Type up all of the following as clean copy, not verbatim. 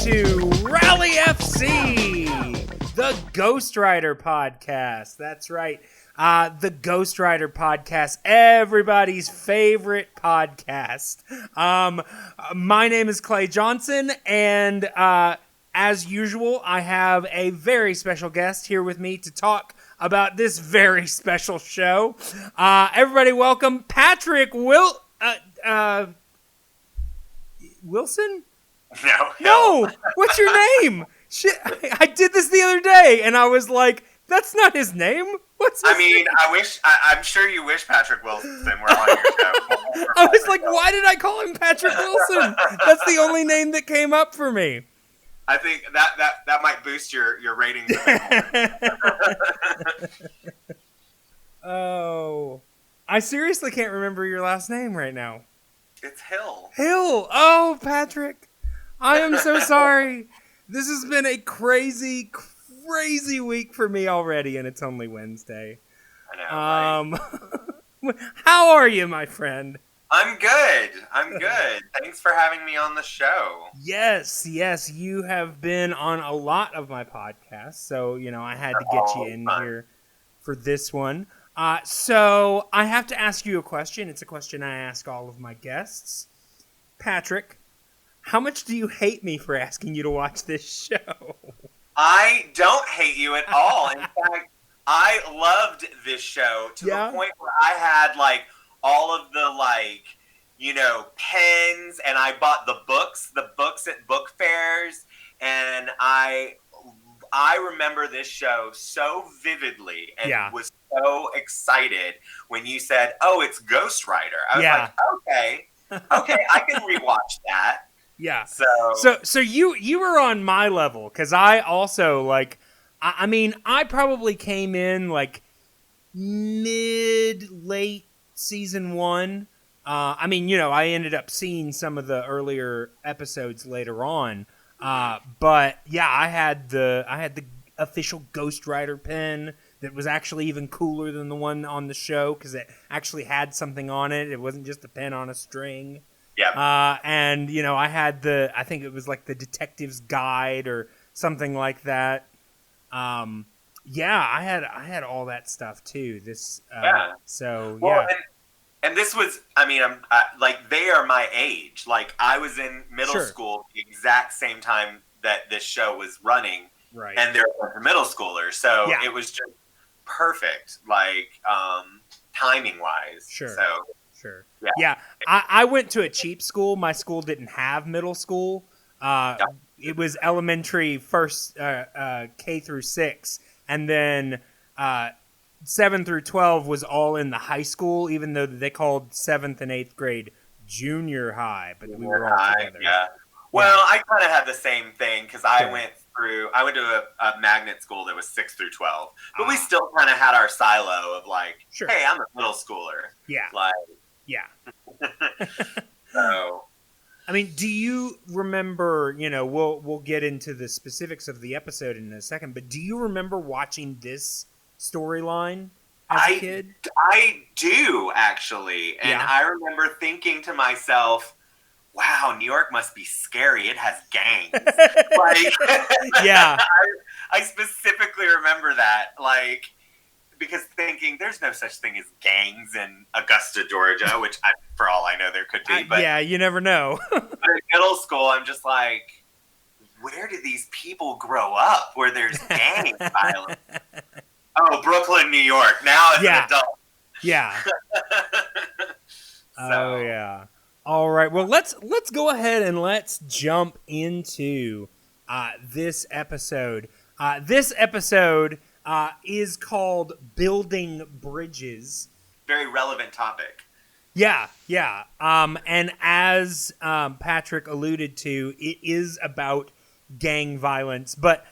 to Rally FC, the Ghostwriter podcast. That's right, the Ghostwriter podcast, everybody's favorite podcast. My name is Clay Johnson, and as usual, I have a very special guest here with me to talk about this very special show. Everybody welcome Patrick Wilson? No, what's your name? Shit, I did this the other day, and I was like, that's not his name. What's his name? I'm sure you wish Patrick Wilson were on your show. I was like, why did I call him Patrick Wilson? That's the only name that came up for me. I think that might boost your ratings a bit more. Oh, I seriously can't remember your last name right now. It's Hill. Hill. Oh, Patrick, I am so sorry. This has been a crazy week for me already, and it's only Wednesday. I know, right? How are you, my friend? I'm good. Thanks for having me on the show. Yes, you have been on a lot of my podcasts, so, I had to get you in here for this one. So I have to ask you a question. It's a question I ask all of my guests. Patrick, how much do you hate me for asking you to watch this show? I don't hate you at all. In fact, I loved this show to the point where I had, all of the, pens, and I bought the books at book fairs, and I remember this show so vividly and was so excited when you said, oh, it's Ghostwriter. I was like, okay, I can rewatch that. Yeah. So you were on my level, because I also, I probably came in, mid-late season one. I ended up seeing some of the earlier episodes later on. But yeah, I had the official Ghostwriter pen that was actually even cooler than the one on the show, because it actually had something on it. It wasn't just a pen on a string. Yeah. And I had I think it was the Detective's Guide or something like that. I had all that stuff too. And this was, they are my age. I was in middle school the exact same time that this show was running. Right. And they're middle schoolers. So it was just perfect, timing-wise. Sure. So, sure. Yeah. I went to a cheap school. My school didn't have middle school. It was elementary first, K through 6. And then 7 through 12 was all in the high school, even though they called 7th and 8th grade junior high, but we were all together. Yeah. Well, I kind of had the same thing, because I went to a magnet school that was 6 through 12, but we still kind of had our silo of hey, I'm a middle schooler. Yeah. So. Do you remember, we'll get into the specifics of the episode in a second, but do you remember watching this storyline as a kid? I do, actually. And I remember thinking to myself, wow, New York must be scary. It has gangs. I specifically remember that. Because thinking there's no such thing as gangs in Augusta, Georgia, which for all I know there could be. But you never know. But in middle school, I'm just like, where do these people grow up where there's gang violence? Oh, Brooklyn, New York. Now as an adult. Yeah. Oh, yeah. All right. Well, let's go ahead and let's jump into this episode. This episode is called Building Bridges. Very relevant topic. Yeah. And as Patrick alluded to, it is about gang violence. But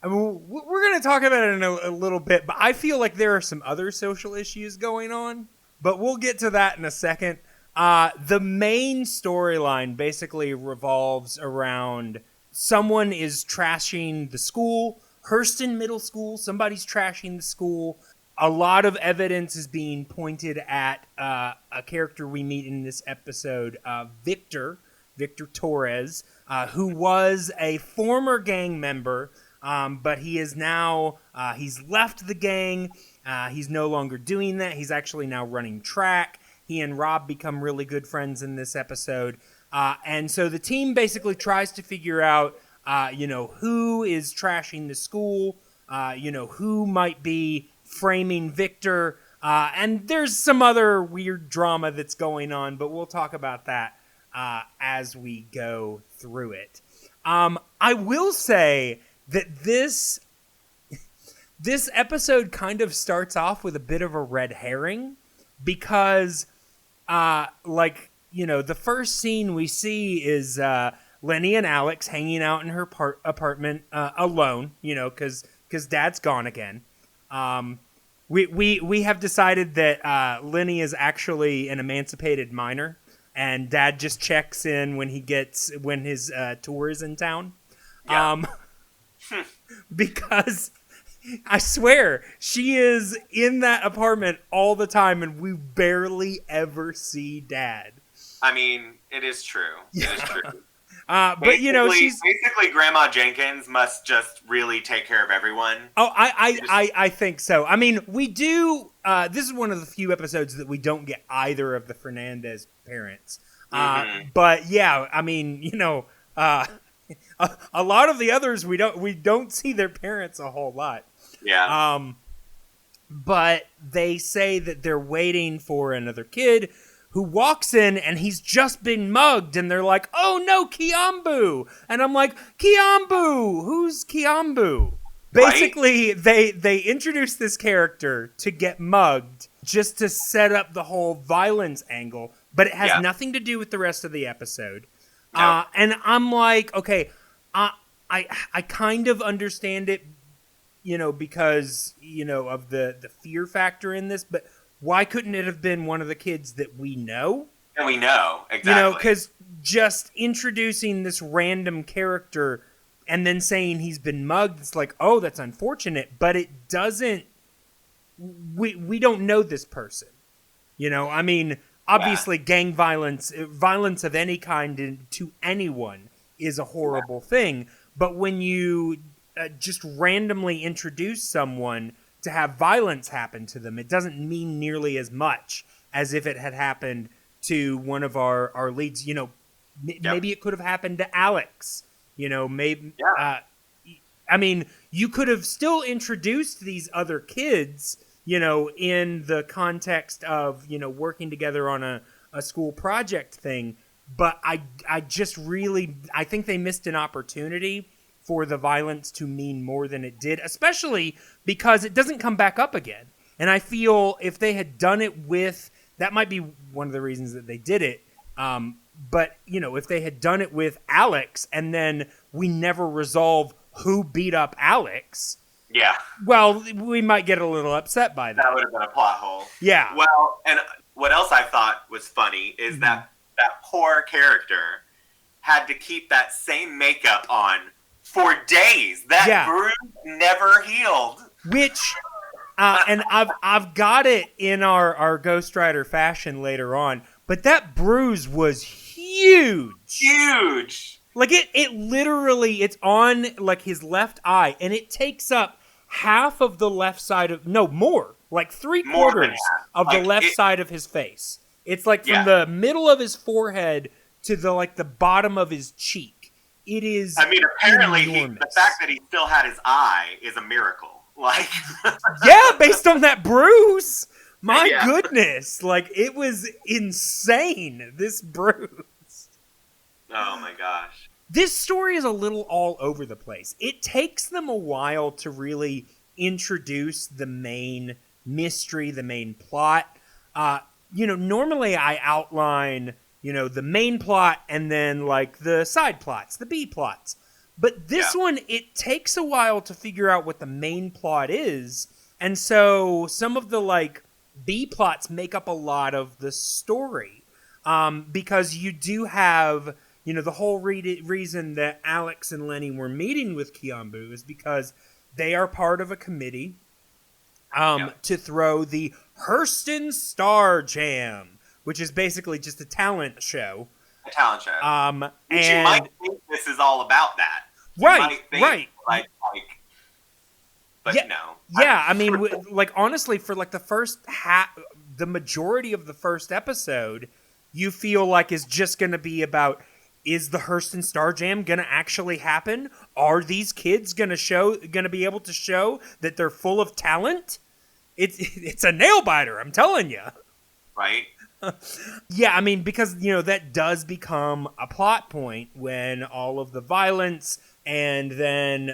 we're going to talk about it in a little bit. But I feel like there are some other social issues going on. But we'll get to that in a second. The main storyline basically revolves around someone is trashing the school. Hurston Middle School, somebody's trashing the school. A lot of evidence is being pointed at a character we meet in this episode, Victor, Victor Torres, who was a former gang member, but he is now, he's left the gang. He's no longer doing that. He's actually now running track. He and Rob become really good friends in this episode. And so the team basically tries to figure out, who is trashing the school, who might be framing Victor. And there's some other weird drama that's going on, but we'll talk about that as we go through it. I will say that this episode kind of starts off with a bit of a red herring because, the first scene we see is Lenny and Alex hanging out in her apartment alone, because Dad's gone again. We have decided that Lenny is actually an emancipated minor, and Dad just checks in when his tour is in town. Yeah. Because I swear she is in that apartment all the time, and we barely ever see Dad. I mean, it is true. Yeah. It is true. But she's basically Grandma Jenkins must just really take care of everyone. Oh, I think so. I mean, we do. This is one of the few episodes that we don't get either of the Fernandez parents. But yeah, I mean, a lot of the others we don't see their parents a whole lot. Yeah. But they say that they're waiting for another kid who walks in and he's just been mugged, and they're like, "Oh no, Kiambu!" And I'm like, "Kiambu? Who's Kiambu?" Basically, they introduce this character to get mugged just to set up the whole violence angle, but it has nothing to do with the rest of the episode. No. And I'm like, okay, I kind of understand it, because of the fear factor in this, but why couldn't it have been one of the kids that we know? And we know, exactly. Because just introducing this random character and then saying he's been mugged, it's like, oh, that's unfortunate, but it doesn't, we don't know this person. I mean, obviously gang violence of any kind to anyone is a horrible thing, but when you just randomly introduce someone to have violence happen to them, it doesn't mean nearly as much as if it had happened to one of our leads. Maybe it could have happened to Alex. Maybe. Yeah. I mean, you could have still introduced these other kids, in the context of working together on a school project thing. But I just really think they missed an opportunity for the violence to mean more than it did, especially because it doesn't come back up again. And I feel if they had done it with, that might be one of the reasons that they did it. But, if they had done it with Alex and then we never resolve who beat up Alex. Yeah. Well, we might get a little upset by that. That would have been a plot hole. Yeah. Well, and what else I thought was funny is that poor character had to keep that same makeup on for days. That bruise never healed. Which, and I've got it in our Ghostwriter fashion later on, but that bruise was huge. Huge. Like it literally, it's on like his left eye, and it takes up half of the left side of, no, more, like 3/4 of the left side of his face. It's like from the middle of his forehead to the bottom of his cheek. It is. I mean, apparently, the fact that he still had his eye is a miracle. Like, yeah, based on that bruise. My goodness, it was insane. This bruise. Oh my gosh. This story is a little all over the place. It takes them a while to really introduce the main mystery, the main plot. Normally I outline the main plot and then the side plots, the B plots. But this one, it takes a while to figure out what the main plot is. And so some of the B plots make up a lot of the story. Because you do have, the whole reason that Alex and Lenny were meeting with Kiambu is because they are part of a committee to throw the Hurston Star Jam, which is basically just a talent show. A talent show. And you might think this is all about that. Right. But yeah, no. Yeah, I mean, like, honestly, for like the majority of the first episode, you feel like is just going to be about, is the Hurston Starjam going to actually happen? Are these kids going to be able to show that they're full of talent? It's a nail biter, I'm telling you. Right. Yeah, I mean, because, that does become a plot point when all of the violence and then,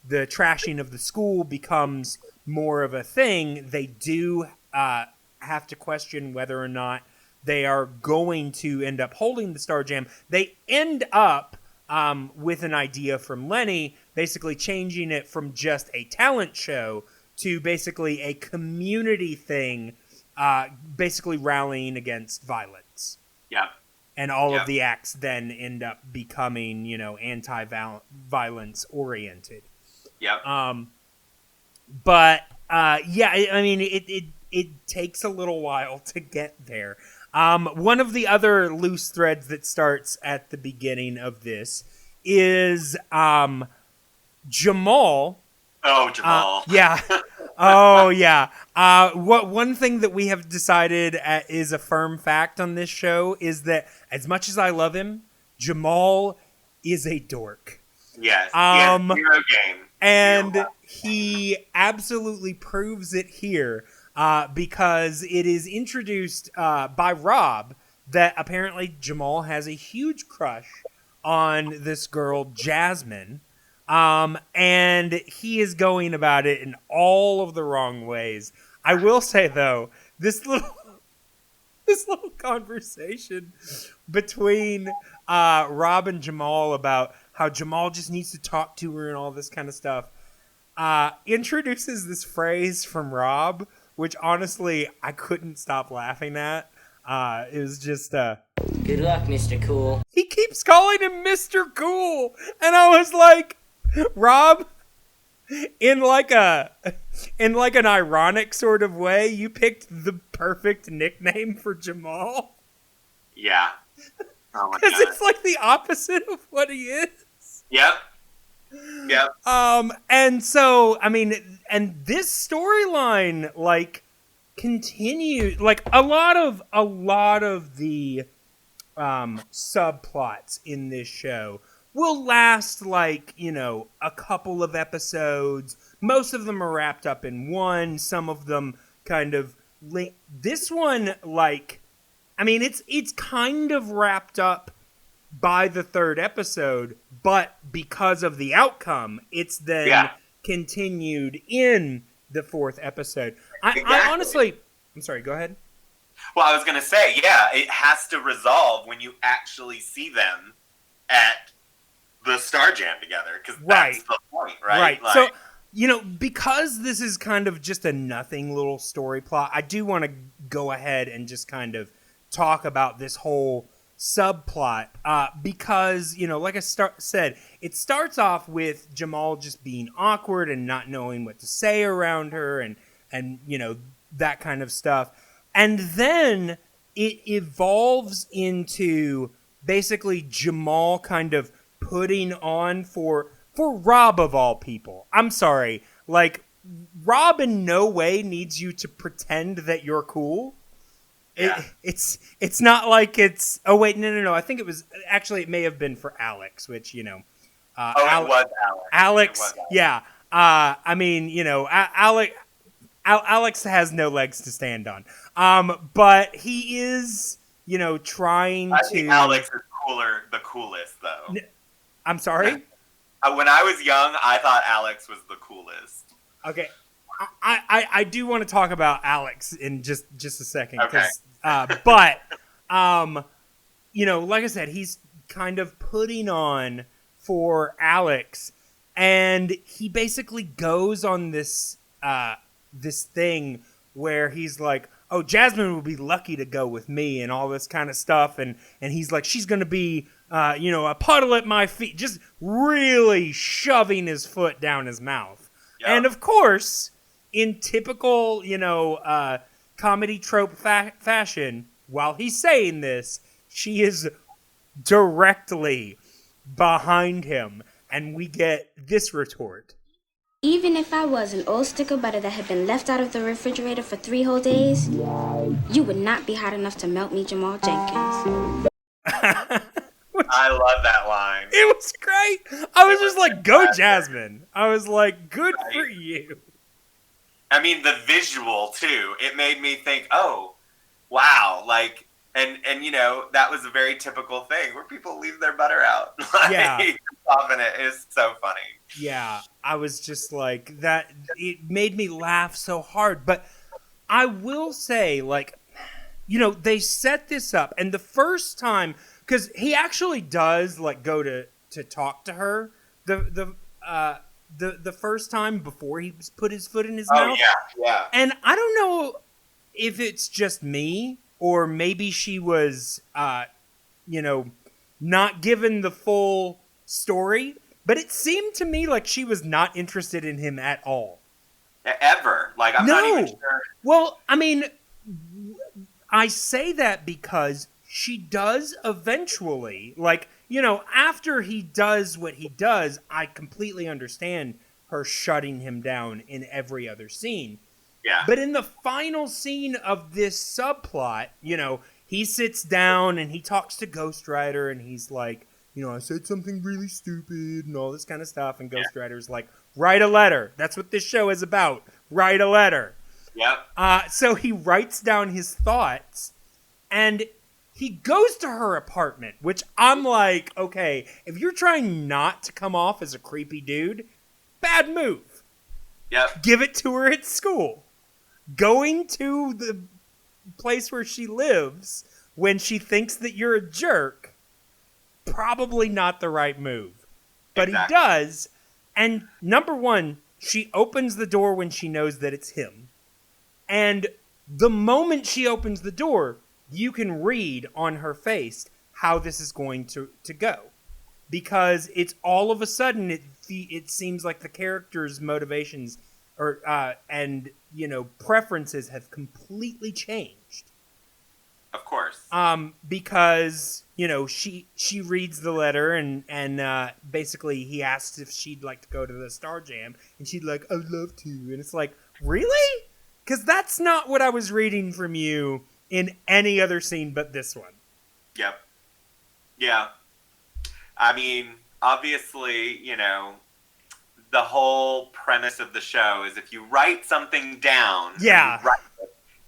the trashing of the school becomes more of a thing. They do have to question whether or not they are going to end up holding the Starjam. They end up with an idea from Lenny, basically changing it from just a talent show to basically a community thing, basically rallying against violence. Yeah. And all of the acts then end up becoming, anti-violence oriented. Yep. But I mean, it takes a little while to get there. One of the other loose threads that starts at the beginning of this is Jamal. Oh, Jamal. Yeah. Oh, yeah. One thing that we have decided is a firm fact on this show is that as much as I love him, Jamal is a dork. Yes. He has zero game. And he absolutely proves it here because it is introduced by Rob that apparently Jamal has a huge crush on this girl, Jasmine. And he is going about it in all of the wrong ways. I will say, though, this little conversation between Rob and Jamal about how Jamal just needs to talk to her and all this kind of stuff, introduces this phrase from Rob, which honestly I couldn't stop laughing at. It was just good luck, Mr. Cool. He keeps calling him Mr. Cool, and I was like, Rob, in like an ironic sort of way, you picked the perfect nickname for Jamal. Yeah. Oh my God. Because it's like the opposite of what he is. Yep. And so, I mean, and this storyline, like, continued, like, a lot of the subplots in this show will last, like, a couple of episodes. Most of them are wrapped up in one. Some of them kind of this one, like, I mean, it's kind of wrapped up by the third episode, but because of the outcome, it's then continued in the fourth episode. Exactly. I honestly, I'm sorry, go ahead. Well, I was going to say, it has to resolve when you actually see them at the Starjam together, because that's the point, right? Right. Like, so, because this is kind of just a nothing little story plot, I do want to go ahead and just kind of talk about this whole subplot, because, like I said, it starts off with Jamal just being awkward and not knowing what to say around her and that kind of stuff. And then it evolves into basically Jamal kind of putting on for Rob of all people. I'm sorry. Like, Rob in no way needs you to pretend that you're cool. Yeah. It's not like it's... Oh, wait, no. I think it may have been for Alex, which, it was Alex. Alex, yeah. I mean, Alex has no legs to stand on. But he is, trying I to... think Alex is the coolest, though. I'm sorry? When I was young, I thought Alex was the coolest. Okay. I do want to talk about Alex in just a second. Okay. But, like I said, he's kind of putting on for Alex, and he basically goes on this thing where he's like, oh, Jasmine would be lucky to go with me and all this kind of stuff, and he's like, she's going to be, a puddle at my feet, just really shoving his foot down his mouth. Yep. And of course, in typical, comedy trope fashion, while he's saying this, she is directly behind him, and we get this retort. Even if I was an old stick of butter that had been left out of the refrigerator for 3 whole days, you would not be hot enough to melt me, Jamal Jenkins. I love that line. It was great. I was just like, go Jasmine. I was like, good for you. I mean, the visual, too. It made me think, oh, wow. Like, and you know, that was a very typical thing where people leave their butter out. Yeah. Soften it. It's so funny. Yeah. I was just like, that. It made me laugh so hard. But I will say, like, you know, they set this up. And the first time, because he actually does, like, go to talk to her the first time before he put his foot in his mouth. Oh, yeah. And I don't know if it's just me or maybe she was, you know, not given the full story, but it seemed to me like she was not interested in him at all. Ever. Like, I'm not even sure. Well, I mean, I say that because she does eventually, like, you know, after he does what he does, I completely understand her shutting him down in every other scene. Yeah. But in the final scene of this subplot, you know, he sits down and he talks to Ghostwriter and he's like, you know, I said something really stupid and all this kind of stuff. And Ghostwriter's like, write a letter. That's what this show is about. Write a letter. Yep. So he writes down his thoughts and he goes to her apartment, which I'm like, okay, if you're trying not to come off as a creepy dude, bad move. Yep. Give it to her at school. Going to the place where she lives when she thinks that you're a jerk, probably not the right move. But exactly. He does, and number one, she opens the door when she knows that it's him. And the moment she opens the door, you can read on her face how this is going to go. Because it's all of a sudden, it seems like the character's motivations and, you know, preferences have completely changed. Of course. Because, you know, she reads the letter and basically he asks if she'd like to go to the Star Jam. And she'd like, I'd love to. And it's like, really? Because that's not what I was reading from you in any other scene but this one. Yep. Yeah. I mean, obviously, you know, the whole premise of the show is if you write something down,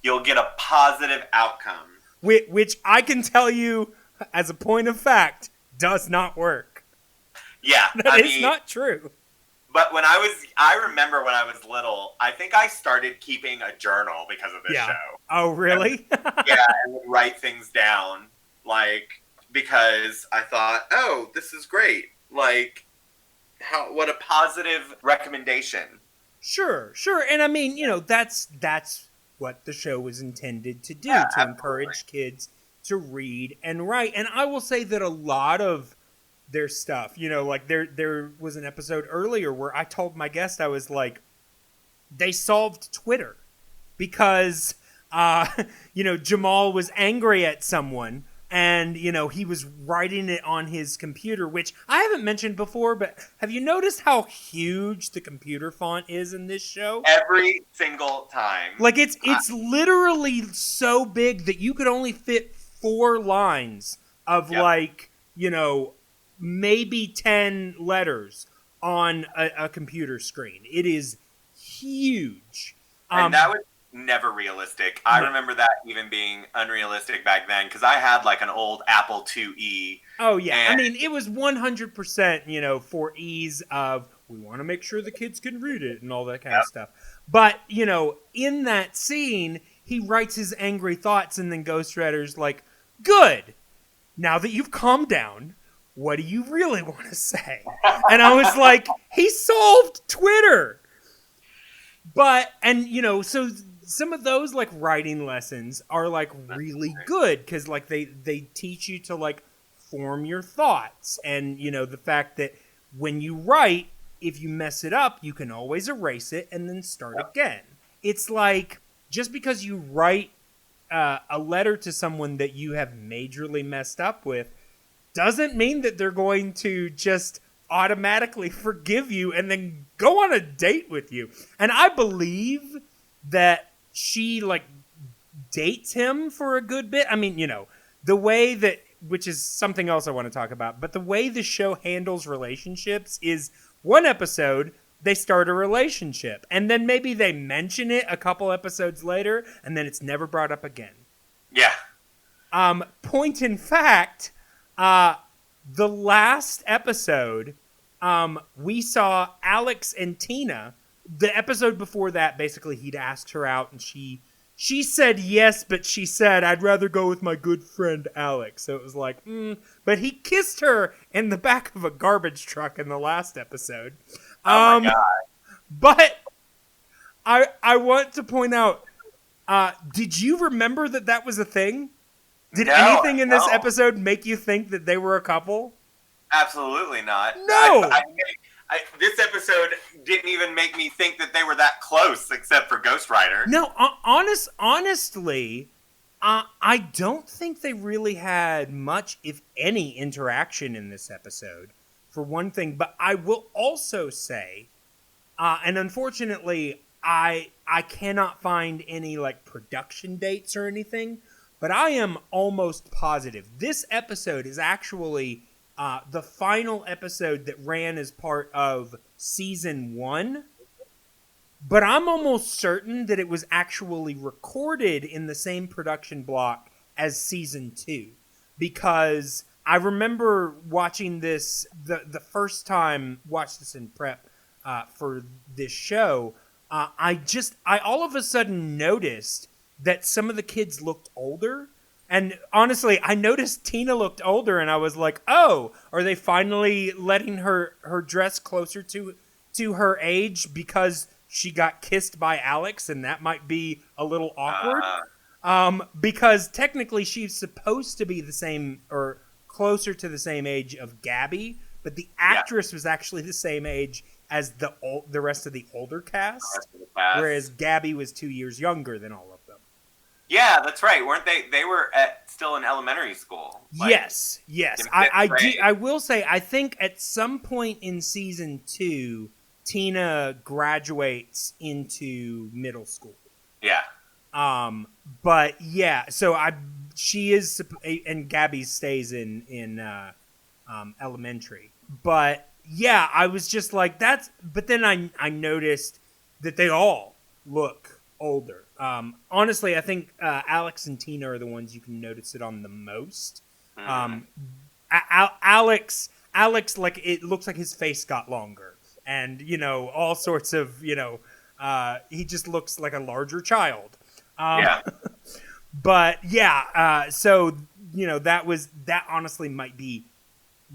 you'll get a positive outcome. Which I can tell you, as a point of fact, does not work. Yeah. That is not true. But I remember when I was little, I think I started keeping a journal because of this show. Oh, really? And would write things down, like, because I thought, oh, this is great. Like, what a positive recommendation. Sure. And I mean, you know, that's what the show was intended to do, to encourage kids to read and write. And I will say that a lot of their stuff, you know, like there was an episode earlier where I told my guest, I was like, they solved Twitter because, you know, Jamal was angry at someone and, you know, he was writing it on his computer, which I haven't mentioned before, but have you noticed how huge the computer font is in this show? Every single time. Like, it's literally so big that you could only fit 4 lines of, like, you know, maybe 10 letters on a computer screen. It is huge. And that was never realistic. I remember that even being unrealistic back then because I had like an old Apple IIe. Oh, yeah. I mean, it was 100%, you know, for ease of we want to make sure the kids can read it and all that kind of stuff. But, you know, in that scene, he writes his angry thoughts and then Ghostwriter's like, good. Now that you've calmed down, what do you really want to say? And I was like, he solved Twitter. But, and, you know, so some of those, like, writing lessons are, like, really good. Because, like, they teach you to, like, form your thoughts. And, you know, the fact that when you write, if you mess it up, you can always erase it and then start again. It's like, just because you write a letter to someone that you have majorly messed up with doesn't mean that they're going to just automatically forgive you and then go on a date with you. And I believe that she like dates him for a good bit. I mean, you know, the way that, which is something else I want to talk about, but the way the show handles relationships is one episode they start a relationship and then maybe they mention it a couple episodes later and then it's never brought up again. Yeah. Point in fact, the last episode, we saw Alex and Tina. The episode before that, basically he'd asked her out and she said yes, but she said, I'd rather go with my good friend Alex. So it was like, but he kissed her in the back of a garbage truck in the last episode. Oh my God. But I want to point out, did you remember that was a thing? Did anything in this episode make you think that they were a couple? Absolutely not. No. This episode didn't even make me think that they were that close, except for Ghostwriter. No, honestly, I don't think they really had much, if any, interaction in this episode, for one thing. But I will also say, and unfortunately, I cannot find any like production dates or anything, but I am almost positive this episode is actually the final episode that ran as part of season 1. But I'm almost certain that it was actually recorded in the same production block as season 2. Because I remember watching this, the first time, watched this in prep for this show, I all of a sudden noticed that some of the kids looked older. And honestly, I noticed Tina looked older, and I was like, "Oh, are they finally letting her dress closer to her age because she got kissed by Alex, and that might be a little awkward?" Because technically, she's supposed to be the same or closer to the same age of Gabby, but the actress was actually the same age as the rest of the older cast, whereas Gabby was 2 years younger than all of them. Yeah, that's right. Weren't they? They were still in elementary school. Like, yes. I will say, I think at some point in season 2, Tina graduates into middle school. Yeah. But yeah, so she is, and Gabby stays in elementary. But yeah, I was just like, but then I noticed that they all look older. Honestly, I think Alex and Tina are the ones you can notice it on the most. Alex, like, it looks like his face got longer, and you know, all sorts of, you know, he just looks like a larger child. Yeah. But yeah, so you know, that honestly might be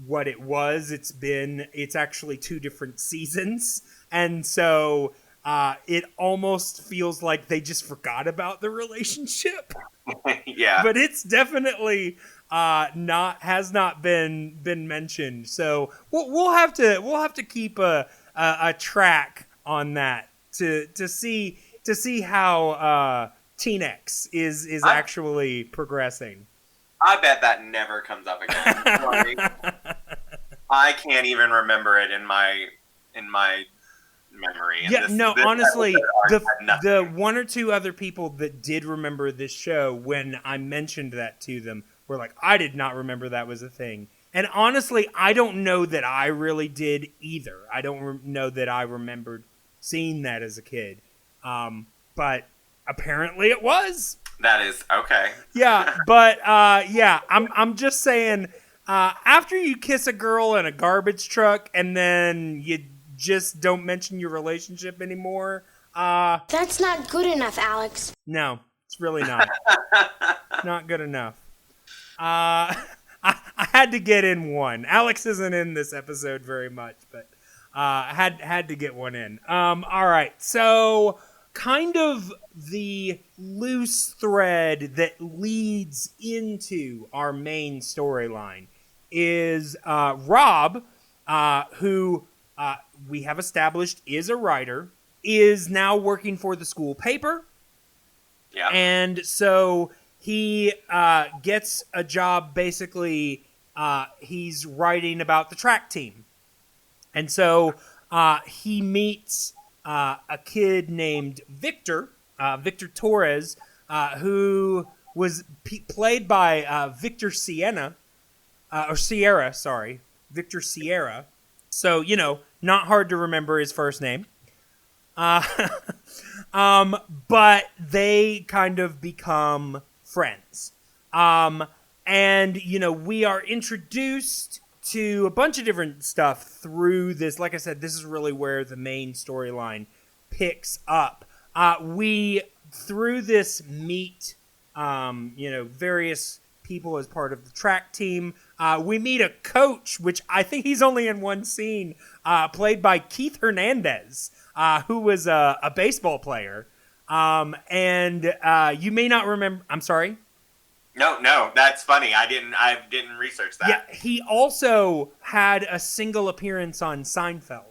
what it was. It's actually 2 different seasons, and so it almost feels like they just forgot about the relationship. Yeah. But it's definitely has not been mentioned. So we'll have to keep a track on that to see how Teen X is actually progressing. I bet that never comes up again. I can't even remember it in my memory. Yeah, honestly, the 1 or 2 other people that did remember this show, when I mentioned that to them, were like, I did not remember that was a thing. And honestly, I don't know that I really did either. I don't know that I remembered seeing that as a kid. But apparently it was. That is okay. Yeah, but yeah, I'm just saying, after you kiss a girl in a garbage truck and then you just don't mention your relationship anymore, That's not good enough, Alex. No, it's really not. Not good enough. I had to get in one. Alex isn't in this episode very much, but had to get one in. All right, so kind of the loose thread that leads into our main storyline is Rob, who we have established is a writer, is now working for the school paper. Yeah. And so he gets a job. Basically, he's writing about the track team, and so he meets a kid named Victor, Victor Torres, who was played by Victor Sierra, sorry, Victor Sierra. So, not hard to remember his first name. But they kind of become friends. And, we are introduced to a bunch of different stuff through this. Like I said, this is really where the main storyline picks up. We, through this, meet, various people as part of the track team. We meet a coach, which I think he's only in one scene, played by Keith Hernandez, who was a baseball player. And you may not remember. I'm sorry. No, that's funny. I didn't research that. Yeah, he also had a single appearance on Seinfeld.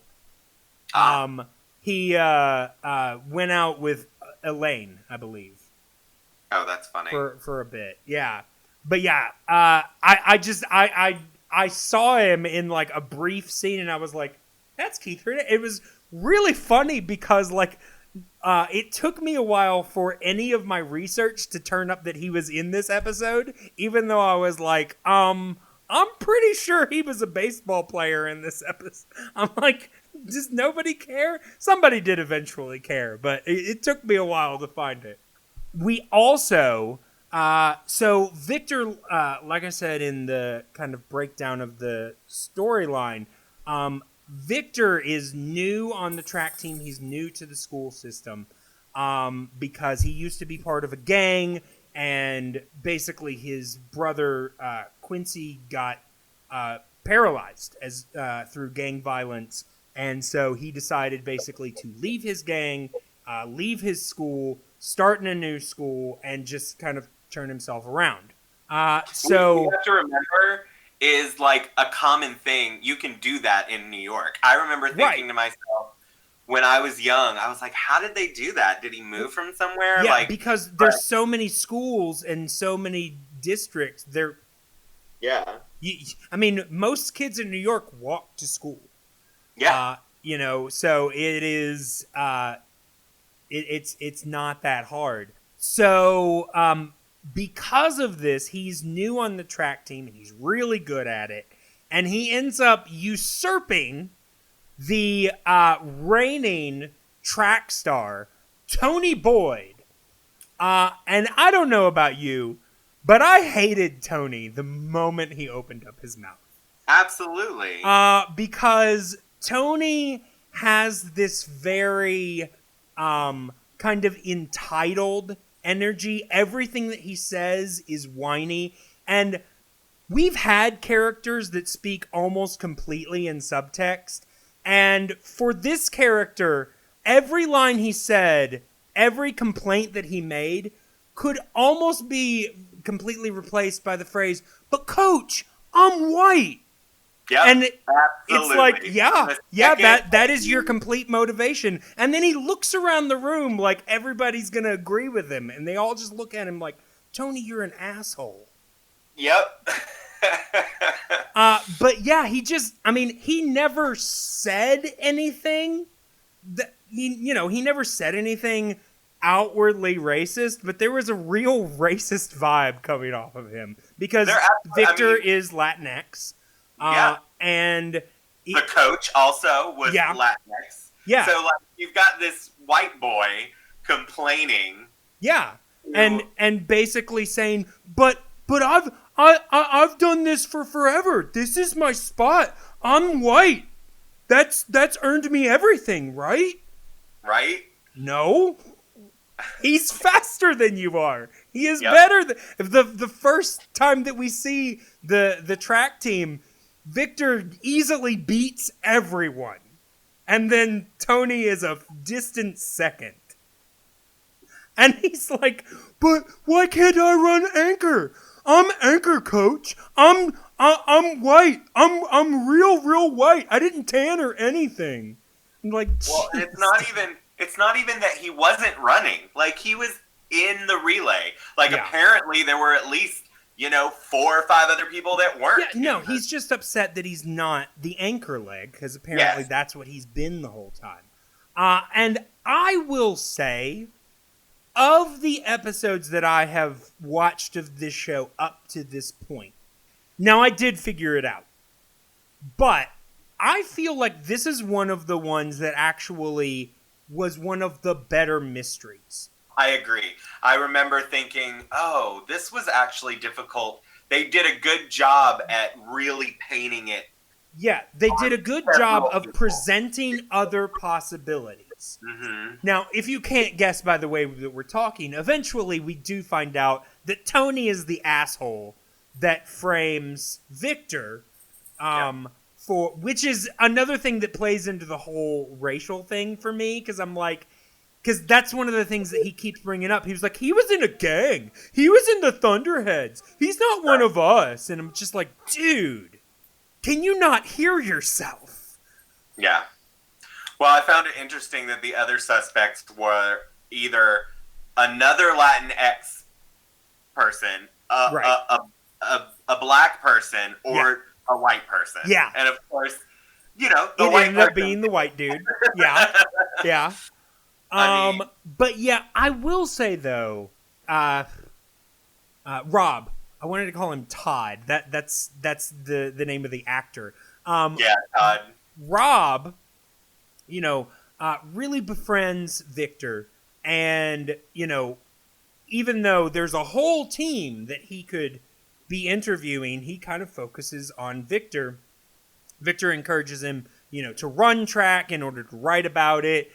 He went out with Elaine, I believe. Oh, that's funny. For a bit, yeah. But yeah, I saw him in like a brief scene, and I was like, "That's Keith Hernandez." It was really funny because it took me a while for any of my research to turn up that he was in this episode, even though I was like, I'm pretty sure he was a baseball player in this episode. I'm like, does nobody care? Somebody did eventually care, but it took me a while to find it. We also, so Victor, like I said in the kind of breakdown of the storyline, Victor is new on the track team. He's new to the school system because he used to be part of a gang, and basically his brother Quincy got paralyzed through gang violence, and so he decided basically to leave his gang, leave his school, start in a new school, and just kind of turn himself around. So you have to remember is like a common thing. You can do that in New York. I remember thinking to myself when I was young, I was like, how did they do that? Did he move from somewhere? Yeah, because there's so many schools and so many districts. I mean, most kids in New York walk to school. Yeah. So it is, it's not that hard. So, because of this, he's new on the track team, and he's really good at it. And he ends up usurping the reigning track star, Tony Boyd. And I don't know about you, but I hated Tony the moment he opened up his mouth. Absolutely. Because Tony has this very kind of entitled energy. Everything that he says is whiny, and we've had characters that speak almost completely in subtext, and for this character, every line he said, every complaint that he made could almost be completely replaced by the phrase, "But coach, I'm white." Yeah, and absolutely. It's like, that is your complete motivation. And then he looks around the room like everybody's going to agree with him. And they all just look at him like, Tony, you're an asshole. Yep. But yeah, he never said anything he never said anything outwardly racist, but there was a real racist vibe coming off of him because Victor is Latinx. And the coach also was Latinx. Yeah. So you've got this white boy complaining. Yeah. And basically saying, but I've done this for forever. This is my spot. I'm white. That's earned me everything, right? Right? No. He's faster than you are. He is better the first time that we see the track team, Victor easily beats everyone. And then Tony is a distant second. And he's like, but why can't I run anchor? I'm anchor, coach. I'm white. I'm real white. I didn't tan or anything. I'm like, well, it's not even that he wasn't running. Like he was in the relay. Like, Yeah. apparently there were at least, 4 or 5 other people that weren't. Yeah, no, he's just upset that he's not the anchor leg, because apparently that's what he's been the whole time. And I will say, of the episodes that I have watched of this show up to this point, now I did figure it out, but I feel like this is one of the ones that actually was one of the better mysteries. I agree. I remember thinking, oh, this was actually difficult. They did a good job at really painting it. Yeah, they did a good job of presenting other possibilities. Mm-hmm. Now, if you can't guess by the way that we're talking, eventually we do find out that Tony is the asshole that frames Victor, which is another thing that plays into the whole racial thing for me, because I'm like, because that's one of the things that he keeps bringing up. He was like, he was in a gang. He was in the Thunderheads. He's not one of us. And I'm just like, dude, can you not hear yourself? Yeah. Well, I found it interesting that the other suspects were either another Latinx person, a black person, or a white person. Yeah. And of course, the it white ended up being the white dude. Yeah. Yeah. But yeah, I will say though, Rob, I wanted to call him Todd. That's the name of the actor. Todd. Rob, really befriends Victor, and even though there's a whole team that he could be interviewing, he kind of focuses on Victor. Victor encourages him, to run track in order to write about it.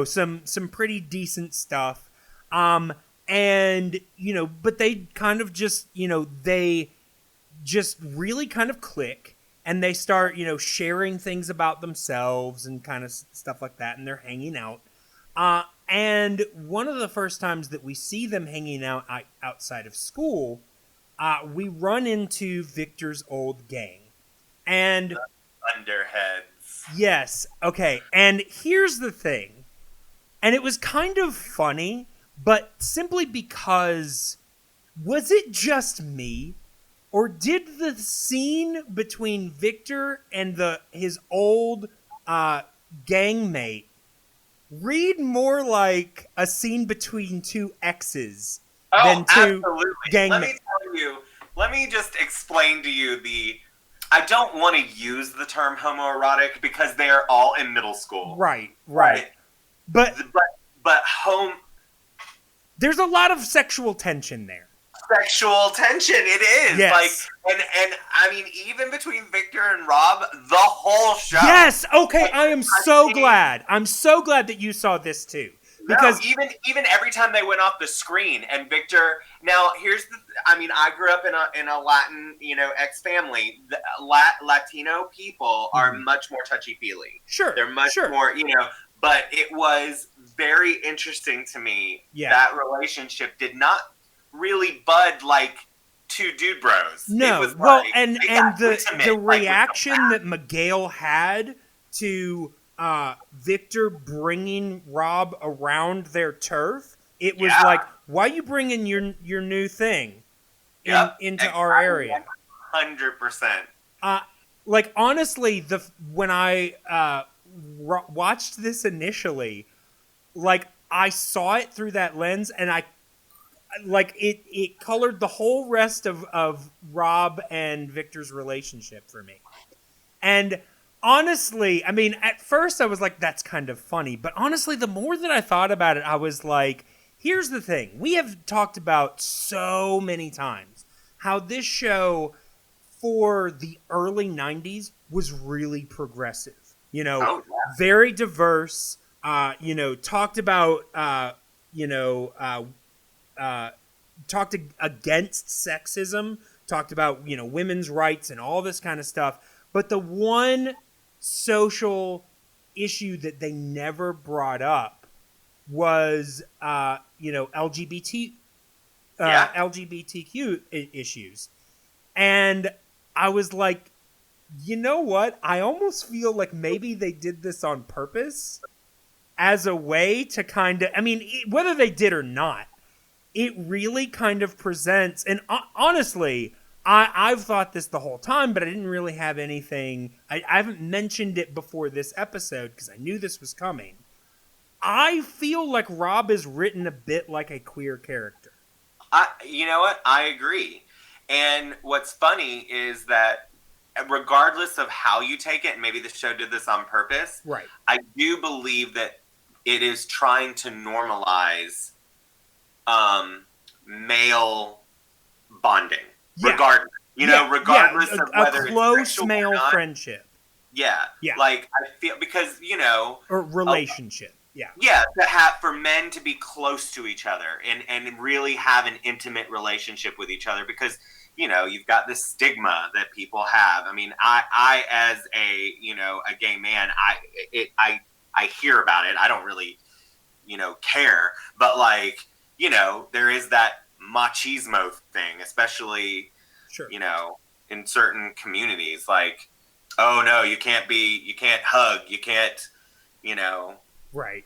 Some pretty decent stuff. But they kind of just, they just really kind of click, and they start, sharing things about themselves and kind of stuff like that, and they're hanging out. And one of the first times that we see them hanging out outside of school, we run into Victor's old gang. And the Thunderheads. Yes. Okay. And here's the thing. And it was kind of funny, but simply because, was it just me? Or did the scene between Victor and his old gangmate read more like a scene between two exes than two gangmates? Let me just explain to you I don't want to use the term homoerotic because they are all in middle school. Right. But there's a lot of sexual tension there. Sexual tension, it is. Yes. And I mean, even between Victor and Rob, the whole show. Yes. Okay. I am so glad. I'm so glad that you saw this too. Because even every time they went off the screen, and Victor. Now, I grew up in a Latin, ex family. Latino people are much more touchy feely. Sure. They're much more, But it was very interesting to me that relationship did not really bud like two dude bros. No, it was and the reaction that Miguel had to Victor bringing Rob around their turf, it was like, why are you bringing your new thing into our area? 100%. Like, honestly, when I watched this initially, like, I saw it through that lens, and it colored the whole rest of Rob and Victor's relationship for me. And honestly, I mean, at first I was like, that's kind of funny. But honestly, the more that I thought about it, I was like, here's the thing. We have talked about so many times how this show for the early 90s was really progressive. Very diverse, talked about, talked against sexism, talked about, women's rights and all this kind of stuff. But the one social issue that they never brought up was, LGBTQ issues. And I was like, you know what? I almost feel like maybe they did this on purpose as a way to kind of, I mean, whether they did or not, it really kind of presents, and honestly, I've thought this the whole time, but I didn't really have anything. I haven't mentioned it before this episode because I knew this was coming. I feel like Rob is written a bit like a queer character. You know what? I agree. And what's funny is that regardless of how you take it, and maybe the show did this on purpose, right? I do believe that it is trying to normalize male bonding. Yeah. Regardless. Regardless of whether a close it's male or not. Friendship. Yeah. Like, I feel, because, or relationship. Yeah, for men to be close to each other and really have an intimate relationship with each other, because, you've got this stigma that people have. I mean, I as a gay man, I hear about it. I don't really, care, but like, there is that machismo thing, especially, sure. In certain communities, like, oh no, you can't hug, you can't, right,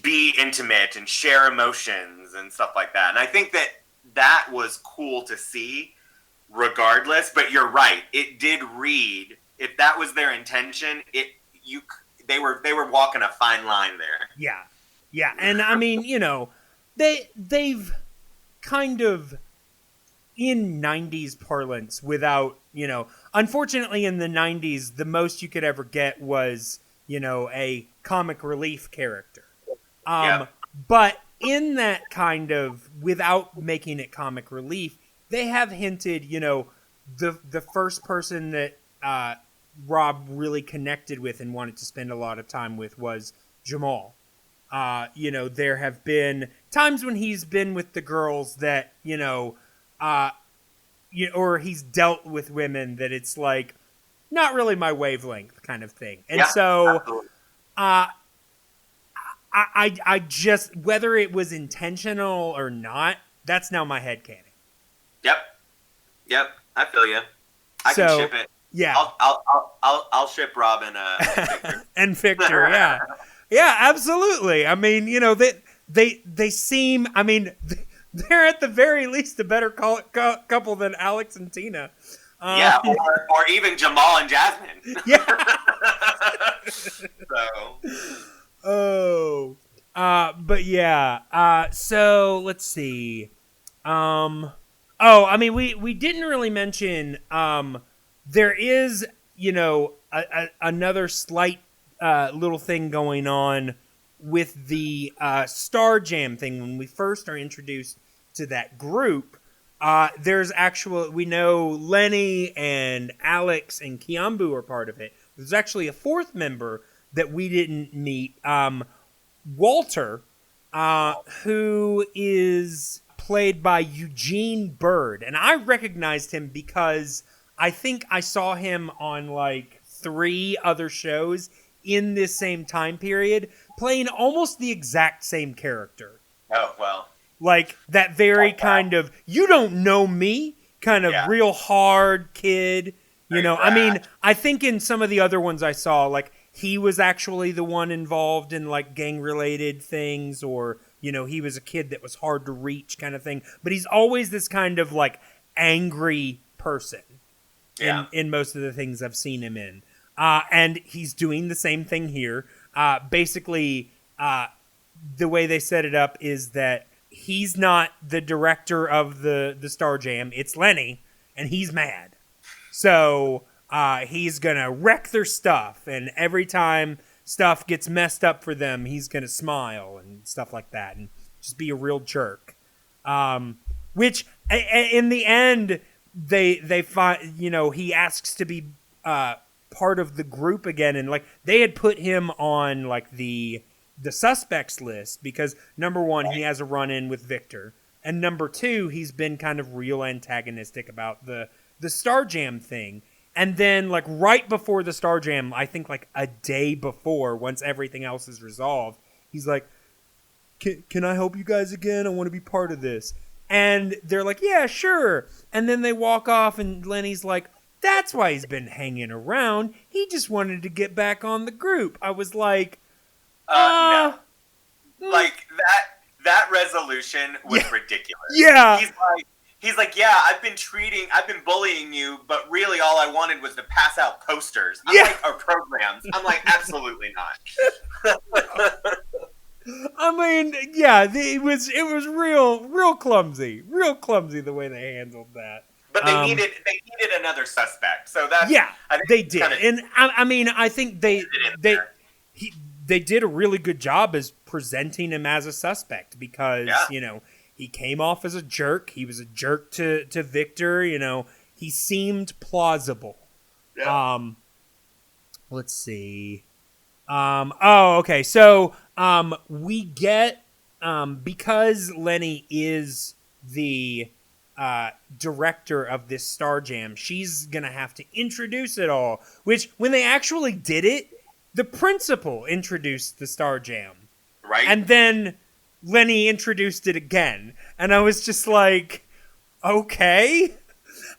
be intimate and share emotions and stuff like that. And I think that was cool to see regardless, but you're right. It did read, if that was their intention, they were walking a fine line there. Yeah. Yeah. And I mean, they've kind of, in 90s parlance, without, unfortunately in the 90s, the most you could ever get was, a comic relief character. But in that kind of, without making it comic relief, they have hinted, the first person that Rob really connected with and wanted to spend a lot of time with was Jamal. There have been times when he's been with the girls that, or he's dealt with women that it's like, not really my wavelength kind of thing. And so, I just, whether it was intentional or not, that's now my headcanon. Yep. I feel you. I can ship it. Yeah. I'll ship Robin and Victor. And Victor, yeah. Yeah, absolutely. I mean, they seem, I mean, they're at the very least a better couple than Alex and Tina. Or even Jamal and Jasmine. Yeah. So. But yeah. So let's see. I mean, we didn't really mention. There is, another slight little thing going on with the Star Jam thing. When we first are introduced to that group, there's we know Lenny and Alex and Kiambu are part of it. There's actually a fourth member that we didn't meet, Walter, who is played by Eugene Bird. And I recognized him because I think I saw him on like 3 other shows in this same time period, playing almost the exact same character. Oh, well. Like that very kind of, you don't know me, kind of real hard kid. I mean, I think in some of the other ones I saw, like he was actually the one involved in like gang related things, or, he was a kid that was hard to reach kind of thing. But he's always this kind of like angry person in most of the things I've seen him in. And he's doing the same thing here. Basically, the way they set it up is that he's not the director of the Star Jam. It's Lenny, and he's mad. So he's going to wreck their stuff. And every time stuff gets messed up for them, he's going to smile and stuff like that and just be a real jerk. Which, in the end, they find, he asks to be part of the group again. And, like, they had put him on, like, the suspects list because, number one, he has a run-in with Victor. And number two, he's been kind of real antagonistic about the Star Jam thing. And then, like, right before the Star Jam, I think, like, a day before, once everything else is resolved, he's like, can I help you guys again? I want to be part of this. And they're like, yeah, sure. And then they walk off, and Lenny's like, that's why he's been hanging around. He just wanted to get back on the group. I was like, no. Like, that resolution was ridiculous. Yeah. He's like, yeah, I've been bullying you, but really all I wanted was to pass out posters. I'm like, or programs. I'm like, absolutely not. I mean, yeah, it was real clumsy the way they handled that. But they needed another suspect, so that's they did, and I mean, I think they did a really good job as presenting him as a suspect because he came off as a jerk. He was a jerk to Victor. He seemed plausible. Yeah. Let's see. Okay. So we get because Lenny is the director of this Star Jam, she's gonna have to introduce it all. Which, when they actually did it, the principal introduced the Star Jam, right? And then Lenny introduced it again, and I was just like, okay.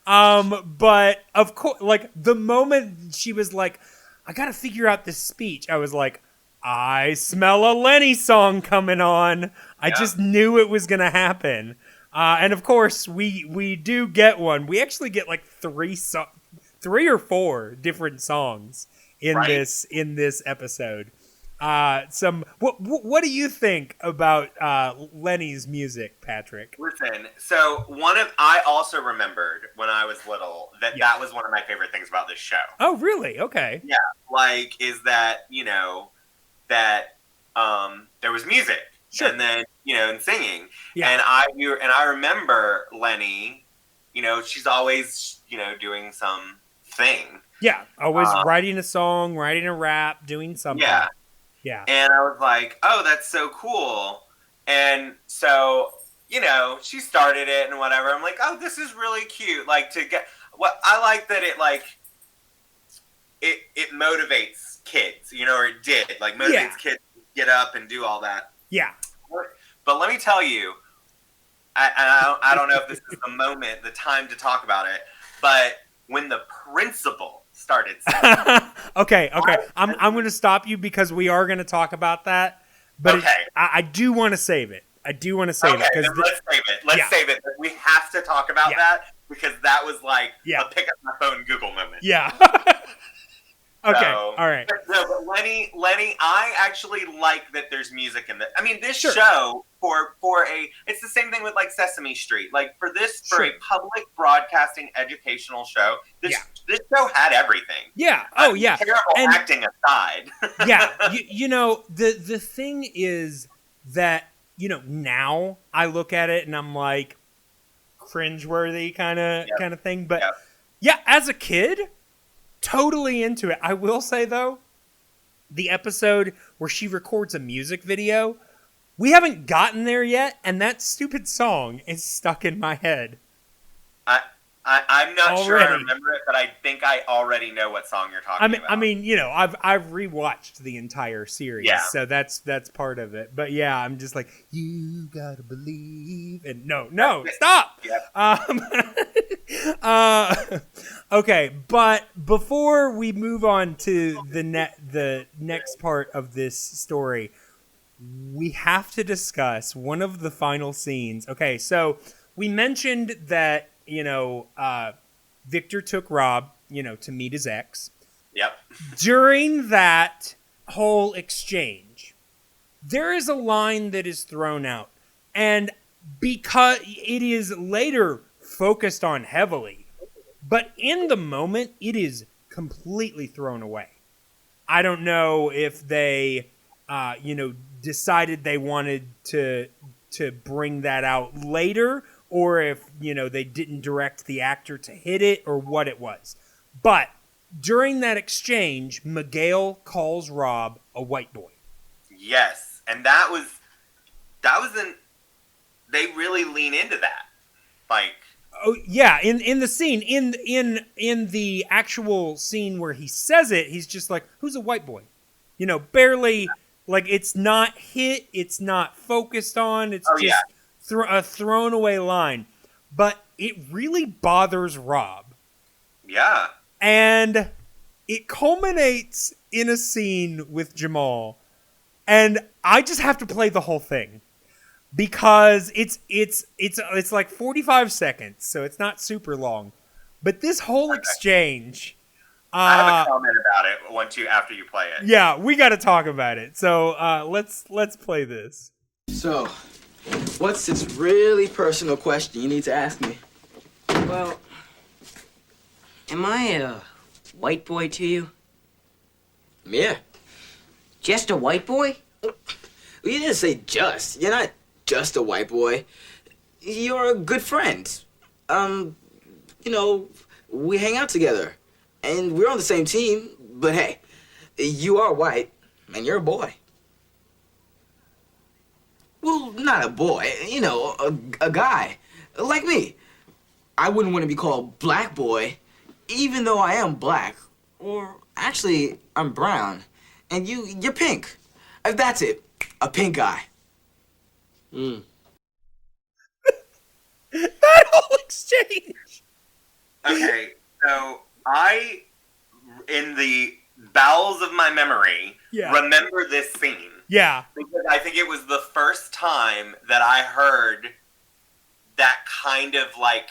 But of course, like the moment she was like, I gotta figure out this speech, I was like, I smell a Lenny song coming on. I just knew it was gonna happen. And of course, we do get one. We actually get like 3 or 4 different songs in this episode. What do you think about Lenny's music, Patrick? Listen, so I also remembered when I was little that was one of my favorite things about this show. Oh, really? Okay. Yeah, like is that that there was music, and then and singing, and I remember Lenny, she's always doing some thing. Yeah, always writing a song, writing a rap, doing something. Yeah. And I was like, oh, that's so cool. And so, she started it and whatever. I'm like, oh, this is really cute. Like I like that it motivates kids, or it did. Like motivates kids to get up and do all that. Yeah. But let me tell you, I don't know if this is the time to talk about it, but when the principal started singing. Okay. I'm going to stop you because we are going to talk about that. But I do want to save it. Let's save it. Save it. We have to talk about that because that was like a pick up my phone Google moment. Yeah. Okay. So, all right. No, but Lenny, I actually like that there's music in this. I mean, this show it's the same thing with like Sesame Street. Like for a public broadcasting educational show, this show had everything. Yeah. Oh, yeah. Terrible acting aside. Yeah. The thing is that now I look at it and I'm like cringeworthy kind of thing. But as a kid, totally into it. I will say though, the episode where she records a music video, we haven't gotten there yet, and that stupid song is stuck in my head. I'm not sure I remember it, but I think I already know what song you're talking about. I mean, I've rewatched the entire series, so that's part of it. But yeah, I'm just like, you gotta believe, and no, stop. Okay, but before we move on to the next part of this story, we have to discuss one of the final scenes. Okay, so we mentioned that Victor took Rob, to meet his ex. Yep. During that whole exchange, there is a line that is thrown out. And because it is later focused on heavily, but in the moment, it is completely thrown away. I don't know if they, decided they wanted to bring that out later, or if, they didn't direct the actor to hit it, or what it was. But during that exchange, Miguel calls Rob a white boy. Yes, and they really lean into that. Like, oh yeah, in the scene, in the actual scene where he says it, he's just like, "Who's a white boy?" Barely, like, it's not hit, it's not focused on, it's a thrown away line, but it really bothers Rob. Yeah. And it culminates in a scene with Jamal, and I just have to play the whole thing. because it's like 45 seconds, so it's not super long. But this whole exchange, I have a comment about it after you play it. Yeah, we got to talk about it. So let's play this. So, what's this really personal question you need to ask me? Well, am I a white boy to you? Yeah. Just a white boy? Well, you didn't say just. You're not just a white boy. You're a good friend. You know, we hang out together. And we're on the same team, but hey, you are white, and you're a boy. Well, not a boy, you know, a guy, like me. I wouldn't want to be called black boy, even though I am black. Or, actually, I'm brown, and you're pink. That's it, a pink guy. That whole exchange! Okay, so in the bowels of my memory, remember this scene. Yeah. Because I think it was the first time that I heard that kind of like,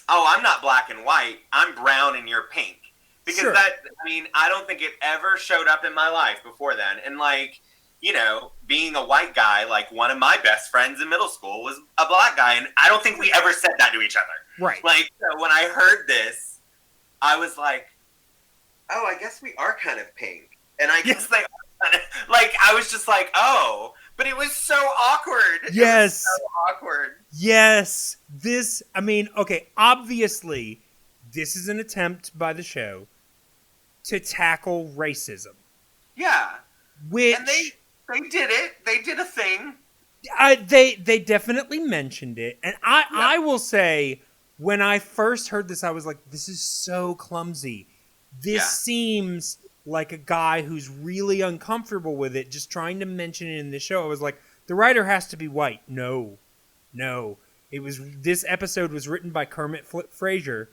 oh, I'm not black and white, I'm brown and you're pink. Because I don't think it ever showed up in my life before then. And like, you know, being a white guy, like one of my best friends in middle school was a black guy, and I don't think we ever said that to each other. Right. Like, so when I heard this, I was like, oh, I guess we are kind of pink. And I guess they are kind of, like, I was just like, oh, but it was so awkward. Yes. It was so awkward. Yes. Okay, obviously, this is an attempt by the show to tackle racism. Yeah. Which... And they did it. They did a thing. They definitely mentioned it. And I will say, when I first heard this, I was like, this is so clumsy. This seems like a guy who's really uncomfortable with it, just trying to mention it in the show. I was like, the writer has to be white. No. This episode was written by Kermit Frazier,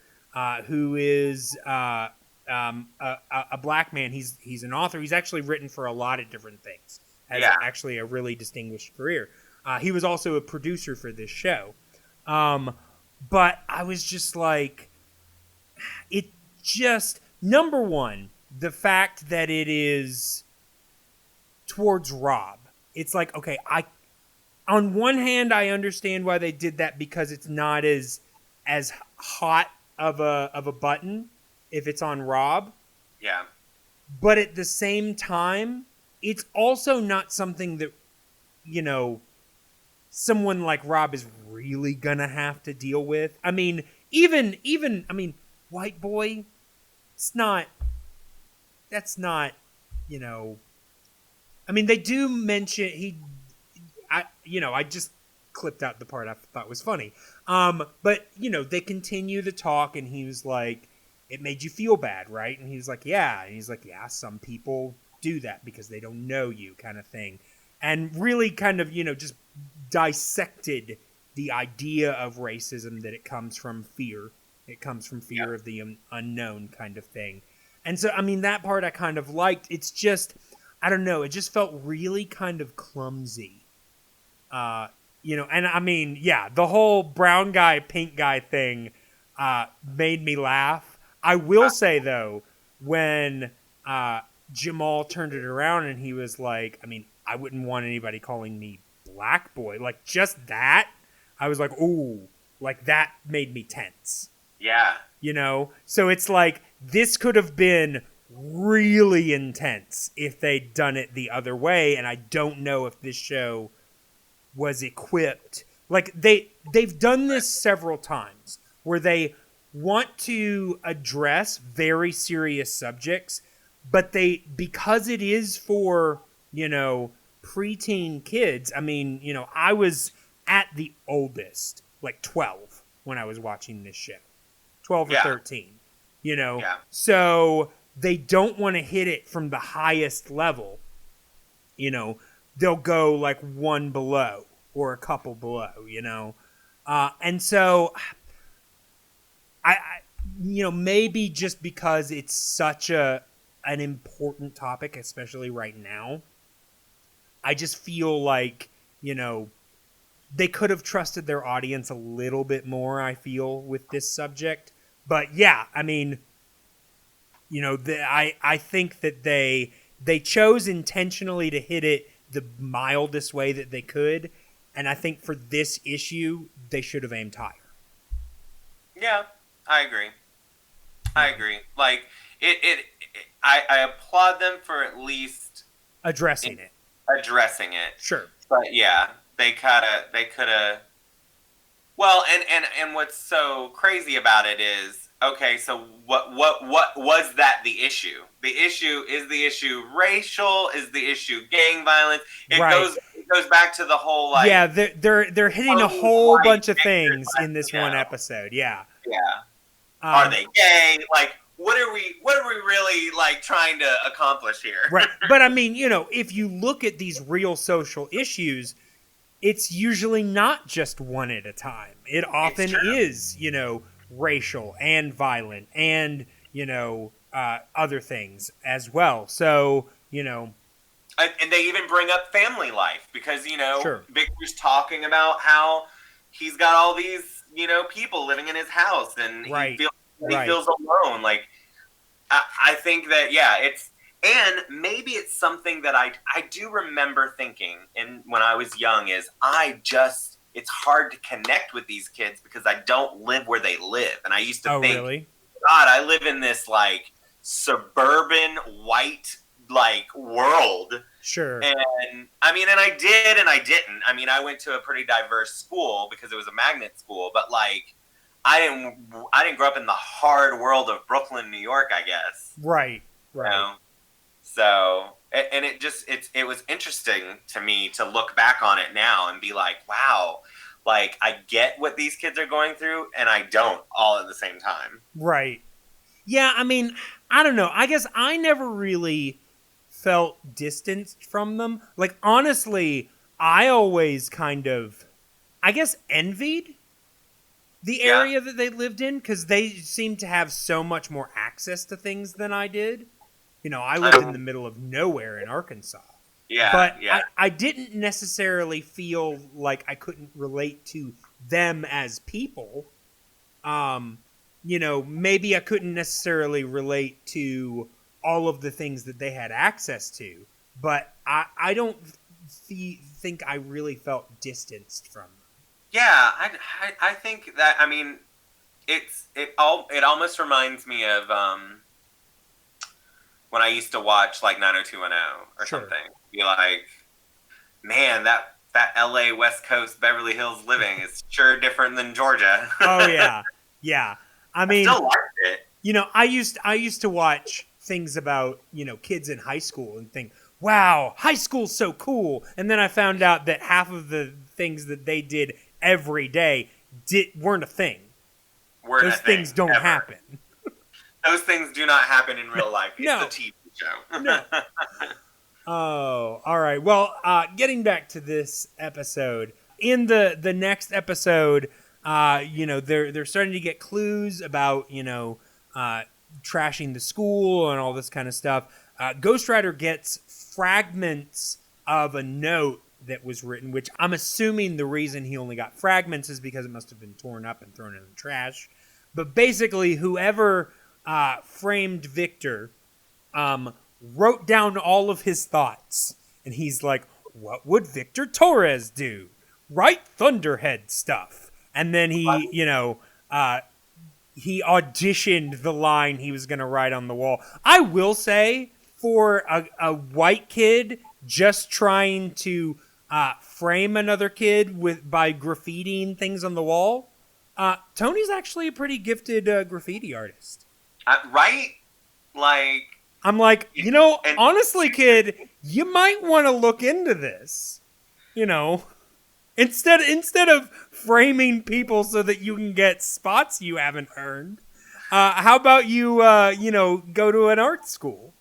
who is a black man. He's an author. He's actually written for a lot of different things. Has actually a really distinguished career. He was also a producer for this show. But I was just like, number one, the fact that it is towards Rob. It's like, okay, on one hand, I understand why they did that, because it's not as hot of a button if it's on Rob. Yeah. But at the same time, it's also not something that, you know, someone like Rob is really gonna have to deal with. I mean, even white boy, that's not, you know, I mean, they do mention I just clipped out the part I thought was funny. But, you know, they continue to talk, and he was like, it made you feel bad, right? And he was like, yeah. And he's like, yeah, some people do that because they don't know you, kind of thing. And really kind of, you know, just dissected the idea of racism, that it comes from fear. It comes from fear of the unknown, kind of thing. And so, I mean, that part I kind of liked. It's just, I don't know, it just felt really kind of clumsy. You know, and I mean, yeah, the whole brown guy, pink guy thing made me laugh. I will say, though, when Jamal turned it around and he was like, I mean, I wouldn't want anybody calling me black boy. Like, just that, I was like, ooh, like that made me tense. Yeah. You know? So it's like, this could have been really intense if they'd done it the other way, and I don't know if this show was equipped. Like, they've done this several times, where they want to address very serious subjects, but because it is for, you know, preteen kids. I mean, you know, I was at the oldest, like 12, when I was watching this show. 12 or 13, you know? Yeah. So they don't want to hit it from the highest level. You know, they'll go like one below or a couple below, you know? And so I you know, maybe just because it's such an important topic, especially right now, I just feel like, you know, they could have trusted their audience a little bit more, I feel, with this subject. But yeah, I mean, you know, I think that they chose intentionally to hit it the mildest way that they could, and I think for this issue they should have aimed higher. Yeah, I agree. Like I applaud them for at least addressing it. Sure. But yeah, they could have. Well, and what's so crazy about it is, okay, so what was that the issue? The issue racial? Is the issue gang violence? It goes back to the whole, like, yeah, they're hitting a whole bunch of things in this one episode. Yeah. Yeah. Are they gay? Like, what are we really, like, trying to accomplish here? Right. But I mean, you know, if you look at these real social issues, it's usually not just one at a time. It often is, you know, racial and violent and, you know, other things as well. So, you know. And they even bring up family life because, you know, Victor's talking about how he's got all these, you know, people living in his house and he feels alone. Like, I think that, yeah, and maybe it's something that I do remember thinking when I was young is it's hard to connect with these kids because I don't live where they live. And I used to think, really? God, I live in this, like, suburban white, like, world. Sure. And I mean, and I did and I didn't. I mean, I went to a pretty diverse school because it was a magnet school, but, like, I didn't grow up in the hard world of Brooklyn, New York, I guess. Right. You know? So, and it was interesting to me to look back on it now and be like, wow, like, I get what these kids are going through and I don't all at the same time. Right. Yeah, I mean, I don't know. I guess I never really felt distanced from them. Like, honestly, I always kind of, I guess, envied the area that they lived in because they seemed to have so much more access to things than I did. You know, I lived in the middle of nowhere in Arkansas. Yeah. But I didn't necessarily feel like I couldn't relate to them as people. You know, maybe I couldn't necessarily relate to all of the things that they had access to. But I don't think I really felt distanced from them. Yeah, I think that, I mean, it almost reminds me of when I used to watch, like, 90210 or something. Be like, man, that LA West Coast Beverly Hills living is sure different than Georgia. Oh yeah. Yeah. I mean, I still liked it. You know, I used to watch things about, you know, kids in high school and think, wow, high school's so cool. And then I found out that half of the things that they did every day weren't a thing. Those things don't happen. Those things do not happen in real life. It's a TV show. No. Oh, all right. Well, getting back to this episode, in the next episode, you know, they're starting to get clues about, you know, trashing the school and all this kind of stuff. Ghostwriter gets fragments of a note that was written, which I'm assuming the reason he only got fragments is because it must have been torn up and thrown in the trash. But basically, whoever framed Victor wrote down all of his thoughts. And he's like, what would Victor Torres do? Write Thunderhead stuff. And then he, you know, he auditioned the line he was going to write on the wall. I will say, for a white kid just trying to frame another kid by graffitiing things on the wall, Tony's actually a pretty gifted graffiti artist. Right? Like... I'm like, you know, honestly, kid, you might want to look into this. You know, instead of framing people so that you can get spots you haven't earned, how about you, you know, go to an art school?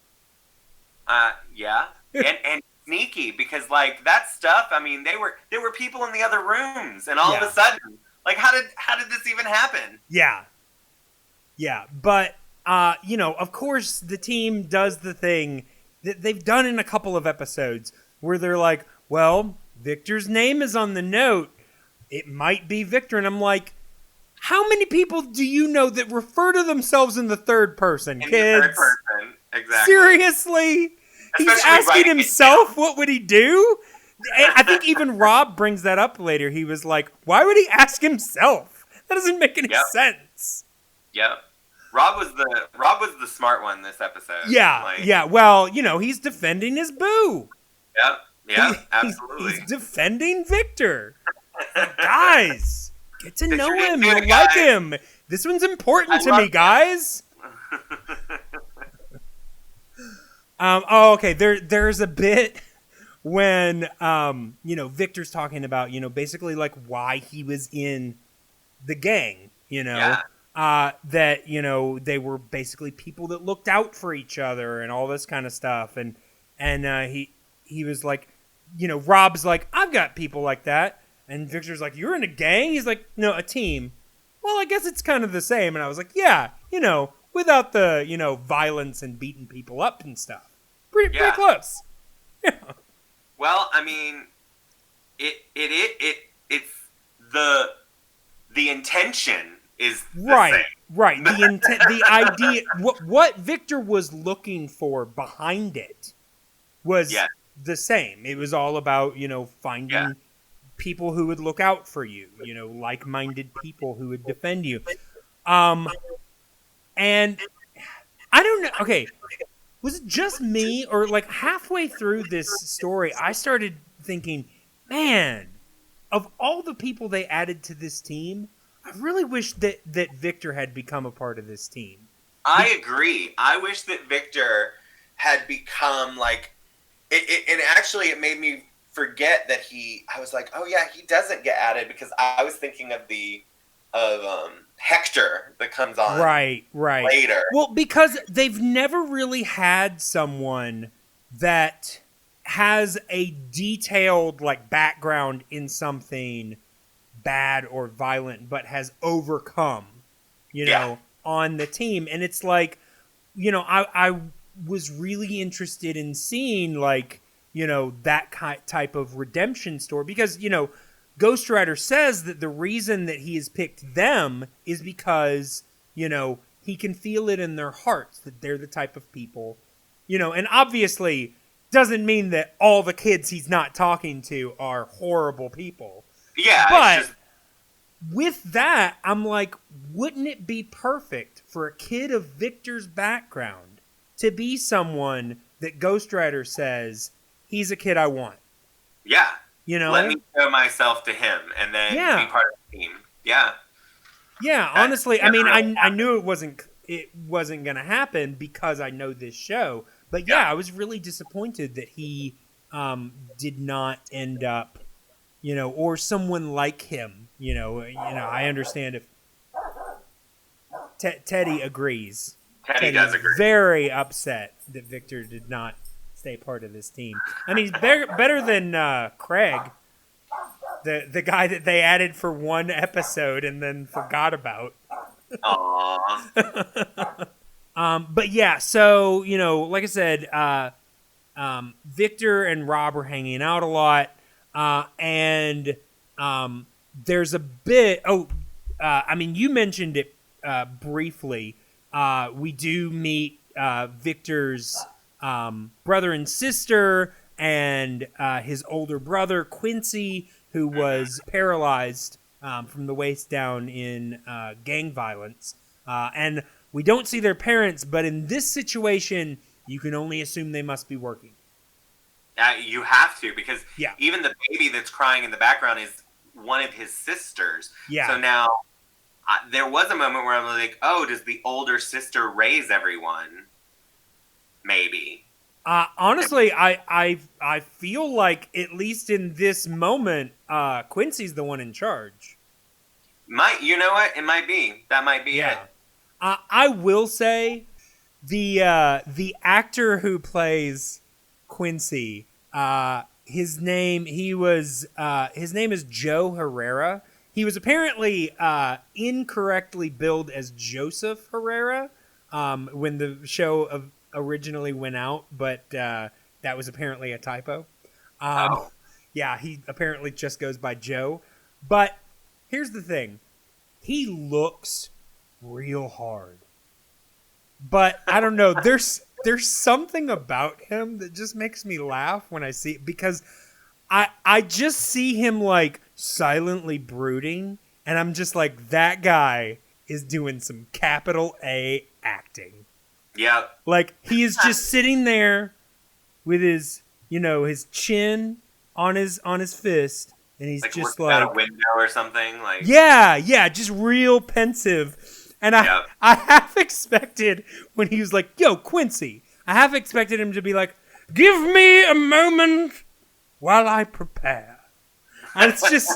Yeah, and sneaky, because, like, that stuff. I mean, there were people in the other rooms, and all of a sudden, like, how did this even happen? Yeah, but. You know, of course, the team does the thing that they've done in a couple of episodes where they're like, well, Victor's name is on the note. it might be Victor. And I'm like, how many people do you know that refer to themselves in the third person, kids? The third person, exactly. Seriously? He's asking himself, what would he do? I think even Rob brings that up later. He was like, why would he ask himself? That doesn't make any sense. Yep. Rob was the smart one this episode. Yeah. Well, he's defending his boo. Yep, absolutely. He's defending Victor. Guys, get to know him. You like guys. him. This one's important to me, guys. Okay. There's a bit when Victor's talking about basically like why he was in the gang. That they were basically people that looked out for each other and all this kind of stuff, and he was like, Rob's like, I've got people like that, and Victor's like, you're in a gang? He's like, no, a team. Well, I guess it's kind of the same. And I was like, yeah, without the violence and beating people up and stuff, pretty close. Yeah. Well, I mean, it's the intention is the same. Right. The idea, what Victor was looking for behind it was the same. It was all about, finding people who would look out for you, like-minded people who would defend you. And I don't know. Okay. Was it just me, or like halfway through this story, I started thinking, man, of all the people they added to this team, I really wish that Victor had become a part of this team. I agree. I wish that Victor had become like it, and actually it made me forget that I was like, oh yeah, he doesn't get added, because I was thinking of Hector that comes on right later. Well, because they've never really had someone that has a detailed like background in something bad or violent, but has overcome, on the team. And it's like, I was really interested in seeing like, that type of redemption story, because, Ghostwriter says that the reason that he has picked them is because, he can feel it in their hearts that they're the type of people, and obviously doesn't mean that all the kids he's not talking to are horrible people. Yeah. But with that, I'm like, wouldn't it be perfect for a kid of Victor's background to be someone that Ghostwriter says, he's a kid I want? Yeah. Let me show myself to him and then be part of the team. Yeah. Yeah, honestly, I mean, I knew it wasn't going to happen because I know this show. But I was really disappointed that he did not end up, or someone like him. I understand if Teddy agrees. Teddy does agree. Very upset that Victor did not stay part of this team. I mean, he's better than Craig, the guy that they added for one episode and then forgot about. Aww. But yeah, so like I said, Victor and Rob are hanging out a lot, and there's a bit. I mean, you mentioned it briefly. We do meet Victor's brother and sister, and his older brother Quincy, who was paralyzed from the waist down in gang violence, and we don't see their parents. But in this situation, you can only assume they must be working. You have to, because even the baby that's crying in the background is one of his sisters. Yeah. So now there was a moment where I'm like, oh, does the older sister raise everyone? Maybe. Honestly, I feel like, at least in this moment, Quincy's the one in charge. You know what? It might be. That might be it. I will say the actor who plays Quincy, his name is Joe Herrera. He was apparently incorrectly billed as Joseph Herrera when the show originally went out, but that was apparently a typo. Yeah, he apparently just goes by Joe. But here's the thing. He looks real hard. But I don't know, there's something about him that just makes me laugh when I see it, because I just see him like silently brooding, and I'm just like, that guy is doing some capital A acting. Yeah. Like, he is just sitting there with his, his chin on his fist, and he's just like out a window or something. Like, yeah, just real pensive. And I half expected when he was like, "Yo, Quincy," I half expected him to be like, "Give me a moment while I prepare." And it's just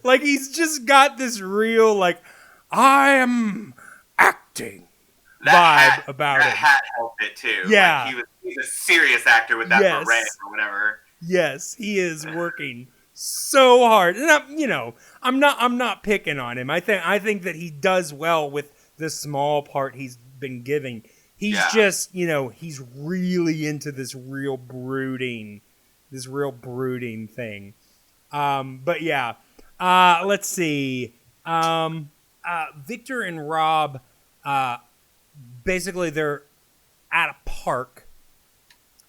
like, he's just got this real, like, I am acting vibe about it. That hat helped it too. Yeah. Like, he's a serious actor with that beret or whatever. Yes, he is working so hard. And I'm not picking on him. I think that he does well with the small part he's been giving. He's just, he's really into this real brooding thing. But yeah. Let's see. Victor and Rob, basically they're at a park,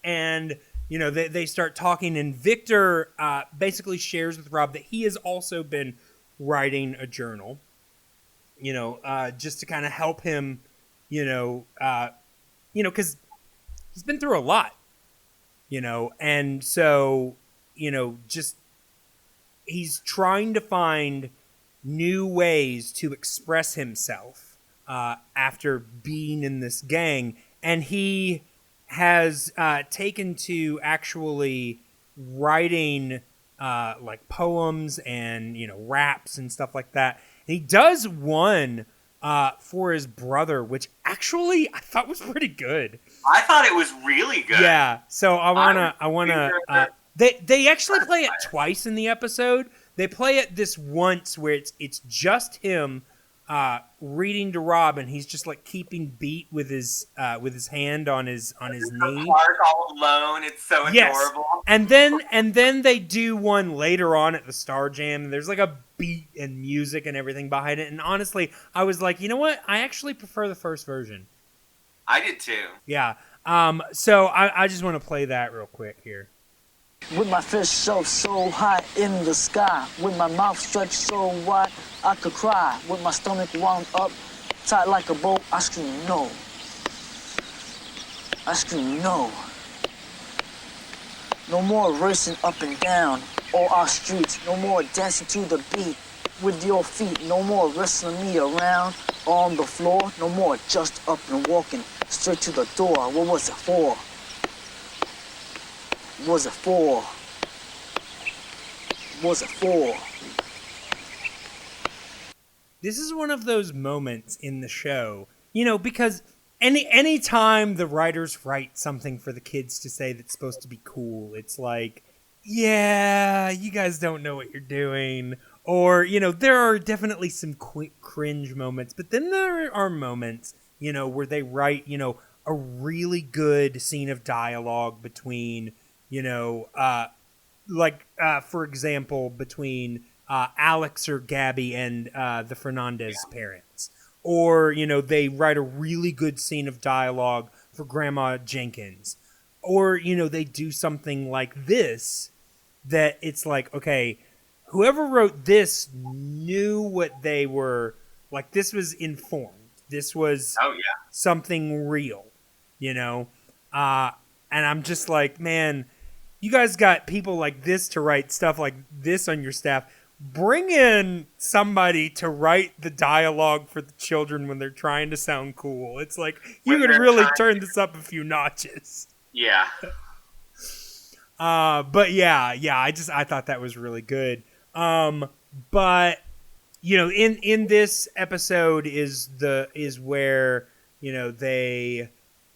and they start talking, and Victor basically shares with Rob that he has also been writing a journal, just to kind of help him, because he's been through a lot, and so, just he's trying to find new ways to express himself after being in this gang, and he has taken to actually writing like poems and raps and stuff like that. And he does one for his brother, which actually I thought was pretty good. I thought it was really good. Yeah. So I wanna. They actually play it twice in the episode. They play it this once where it's just him reading to Rob, and he's just like keeping beat with his hand on his knee. Clark all alone. It's so adorable. And then they do one later on at the Star Jam. There's like a beat and music and everything behind it. And honestly, I was like, you know what? I actually prefer the first version. I did too. Yeah. So I just want to play that real quick here. With my fist shoved so high in the sky, with my mouth stretched so wide I could cry, with my stomach wound up tight like a bow, I scream no. I scream no. No more racing up and down all our streets, no more dancing to the beat with your feet, no more wrestling me around on the floor, no more just up and walking straight to the door. What was it for? Was it for? Was it for? This is one of those moments in the show, because any time the writers write something for the kids to say that's supposed to be cool, it's like, yeah, you guys don't know what you're doing. Or, there are definitely some quick cringe moments, but then there are moments, where they write, a really good scene of dialogue between, for example, between Alex or Gabby and the Fernandez parents. Or, they write a really good scene of dialogue for Grandma Jenkins. Or, they do something like this that it's like, okay, whoever wrote this knew what they were, like, this was informed. This was something real, and I'm just like, man, you guys got people like this to write stuff like this on your staff. Bring in somebody to write the dialogue for the children when they're trying to sound cool. It's like, you could really turn this up a few notches. Yeah. But I thought that was really good. But in this episode is where, they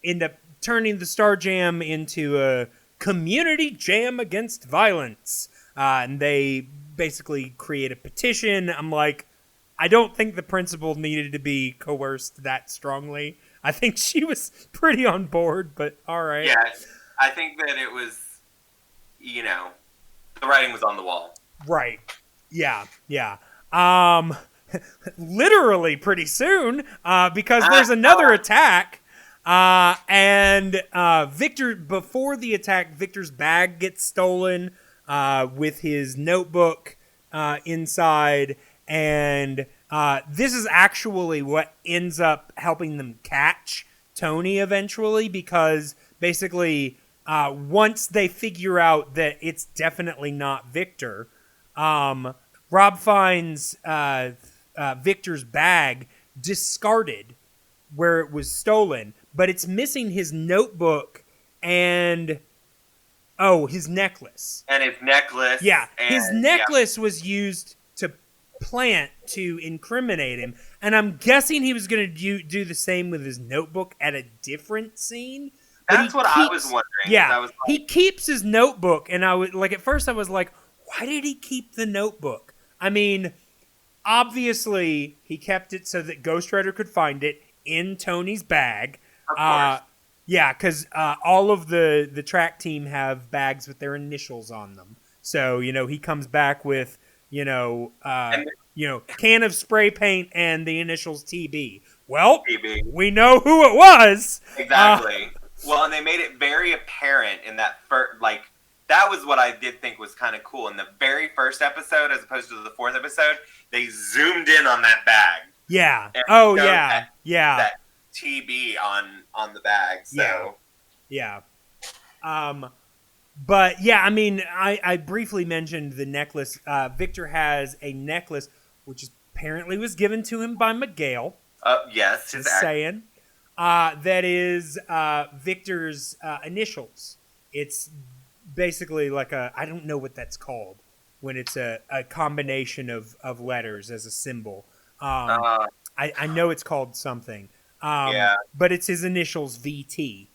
end up turning the Star Jam into a community jam against violence. And they basically create a petition. I'm like, I don't think the principal needed to be coerced that strongly. I think she was pretty on board, but all right. Yeah, I think that it was, the writing was on the wall. Right. Yeah. Literally pretty soon, because there's another attack. And Victor, before the attack, Victor's bag gets stolen with his notebook inside. And this is actually what ends up helping them catch Tony eventually, because basically once they figure out that it's definitely not Victor, Rob finds Victor's bag discarded where it was stolen, but it's missing his notebook and his necklace. And his necklace. Yeah, his necklace was used to plant to incriminate him, and I'm guessing he was going to do the same with his notebook at a different scene. That's what I was wondering. Yeah, he keeps his notebook, and I was like, at first I was like, why did he keep the notebook? I mean, obviously he kept it so that Ghostwriter could find it in Tony's bag. Of course. Yeah, because all of the track team have bags with their initials on them. So, he comes back with, can of spray paint and the initials TB. Well, TB. We know who it was. Exactly. Well, and they made it very apparent in that first, that was what I did think was kind of cool. In the very first episode, as opposed to the fourth episode, they zoomed in on that bag. Yeah. That TB on the bag. So. Yeah. But yeah, I mean, I briefly mentioned the necklace. Victor has a necklace, which apparently was given to him by Miguel. Yes. Just saying. That is Victor's initials. It's basically like I don't know what that's called when it's a combination of letters as a symbol. I know it's called something. But it's his initials, VT.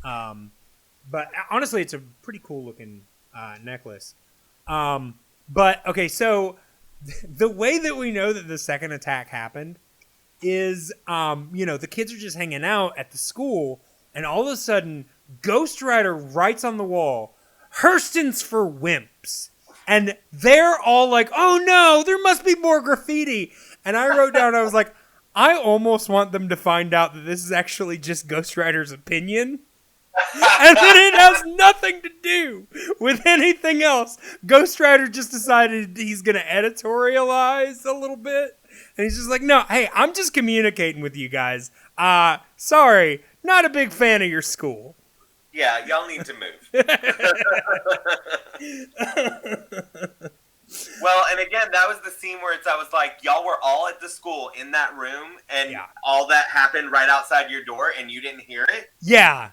But honestly, it's a pretty cool looking necklace. But okay, so the way that we know that the second attack happened is, the kids are just hanging out at the school, and all of a sudden, Ghostwriter writes on the wall, "Hurston's for wimps." And they're all like, "Oh no, there must be more graffiti." And I wrote down, I was like, I almost want them to find out that this is actually just Ghostwriter's opinion. And then it has nothing to do with anything else. Ghostwriter just decided he's going to editorialize a little bit. And he's just like, no, hey, I'm just communicating with you guys. Sorry, not a big fan of your school. Yeah, y'all need to move. Well, and again, that was the scene where I was like, y'all were all at the school in that room, and all that happened right outside your door, and you didn't hear it? Yeah,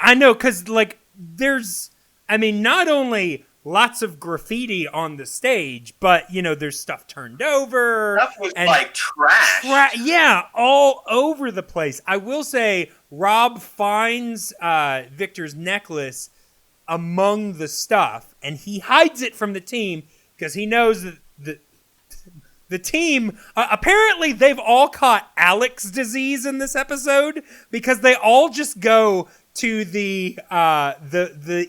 I know, because, there's, not only lots of graffiti on the stage, but, there's stuff turned over. Stuff was, trash. Yeah, all over the place. I will say, Rob finds Victor's necklace among the stuff, and he hides it from the team, because he knows that the team, apparently they've all caught Alex disease in this episode, because they all just go to the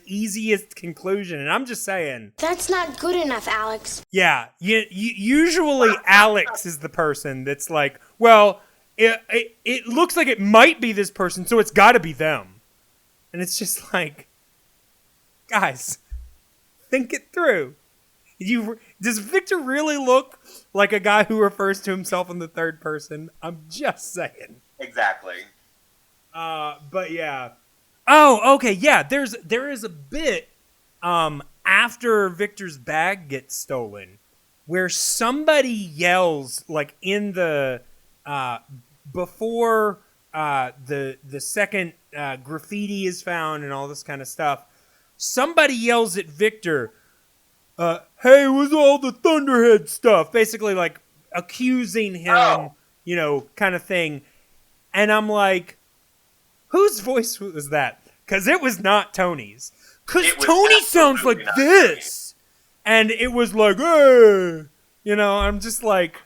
easiest conclusion. And I'm just saying, that's not good enough, Alex. Yeah, usually Alex is the person that's like, well, it looks like it might be this person, so it's got to be them. And it's just like, guys, think it through. Does Victor really look like a guy who refers to himself in the third person? I'm just saying. Exactly. But yeah. Oh, okay, yeah. There is a bit after Victor's bag gets stolen where somebody yells, in the before the second graffiti is found and all this kind of stuff. Somebody yells at Victor, "Hey, where's all the Thunderhead stuff?" Basically, accusing him, kind of thing. And I'm like, whose voice was that? Because it was not Tony's. Because Tony sounds like this. And it was like, hey. I'm just like,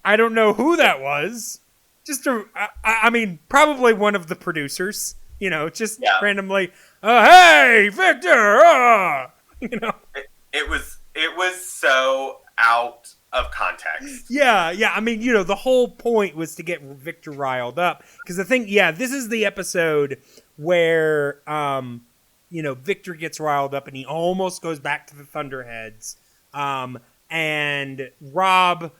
I don't know who that was. Just probably one of the producers. Randomly, hey, Victor! It was so out of context. Yeah. I mean, the whole point was to get Victor riled up. Because the thing, this is the episode where, Victor gets riled up and he almost goes back to the Thunderheads. And Rob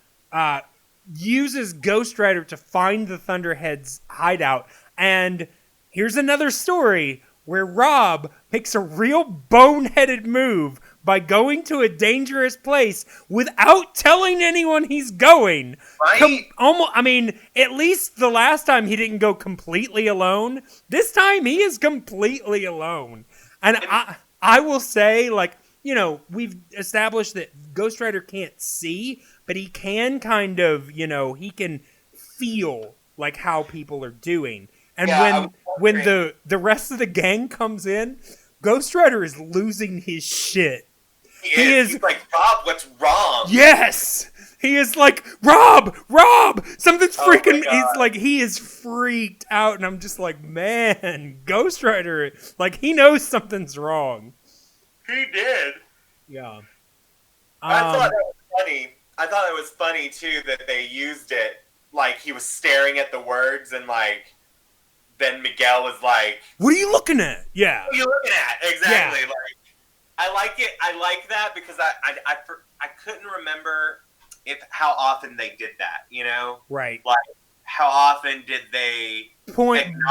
uses Ghostwriter to find the Thunderheads hideout. And here's another story where Rob makes a real boneheaded move by going to a dangerous place without telling anyone he's going. Right? At least the last time he didn't go completely alone. This time he is completely alone. And I will say, we've established that Ghostwriter can't see, but he can kind of, he can feel like how people are doing. And when the rest of the gang comes in, Ghostwriter is losing his shit. He's like, Rob, what's wrong? Yes! He is like, Rob! Something's freaking... It's like, he is freaked out, and I'm just like, man, Ghostwriter, he knows something's wrong. He did. Yeah. I thought that was funny. I thought it was funny, too, that they used it, he was staring at the words, and, then Miguel was like... What are you looking at? Yeah. What are you looking at? Exactly. Yeah. I like it. I like that because I couldn't remember how often they did that, Right. How often did they...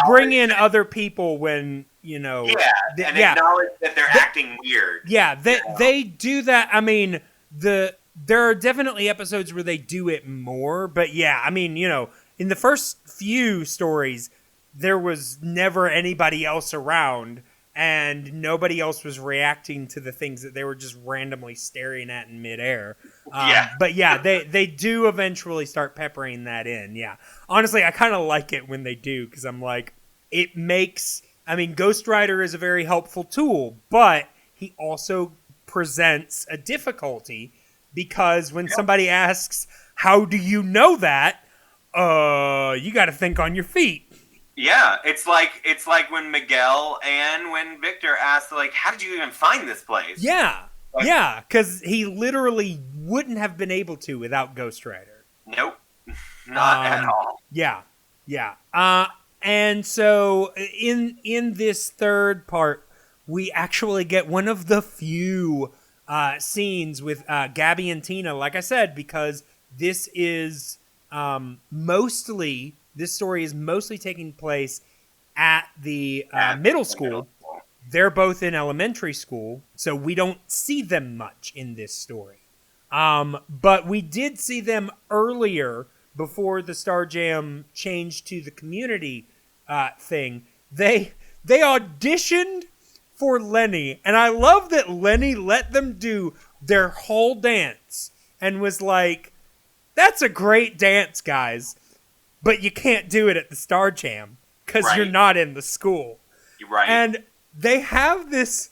Bring in other people when, acknowledge that they're acting weird. Yeah, they do that. I mean, there are definitely episodes where they do it more, but yeah, I mean, in the first few stories, there was never anybody else around, and nobody else was reacting to the things that they were just randomly staring at in midair. But yeah, they do eventually start peppering that in, yeah. Honestly, I kind of like it when they do, because I'm like, it makes... I mean, Ghostwriter is a very helpful tool, but he also presents a difficulty, because when somebody asks, how do you know that? You got to think on your feet. Yeah, it's like when Miguel and when Victor asked, how did you even find this place? Yeah, because he literally wouldn't have been able to without Ghostwriter. Nope, not at all. Yeah. And so in this third part, we actually get one of the few scenes with Gabby and Tina, like I said, because this is this story is mostly taking place at the middle school. They're both in elementary school, so we don't see them much in this story. But we did see them earlier, before the Star Jam changed to the community thing. They auditioned for Lenny, and I love that Lenny let them do their whole dance and was like, that's a great dance, guys, but you can't do it at the Star Jam because you're not in the school. You're right. And they have this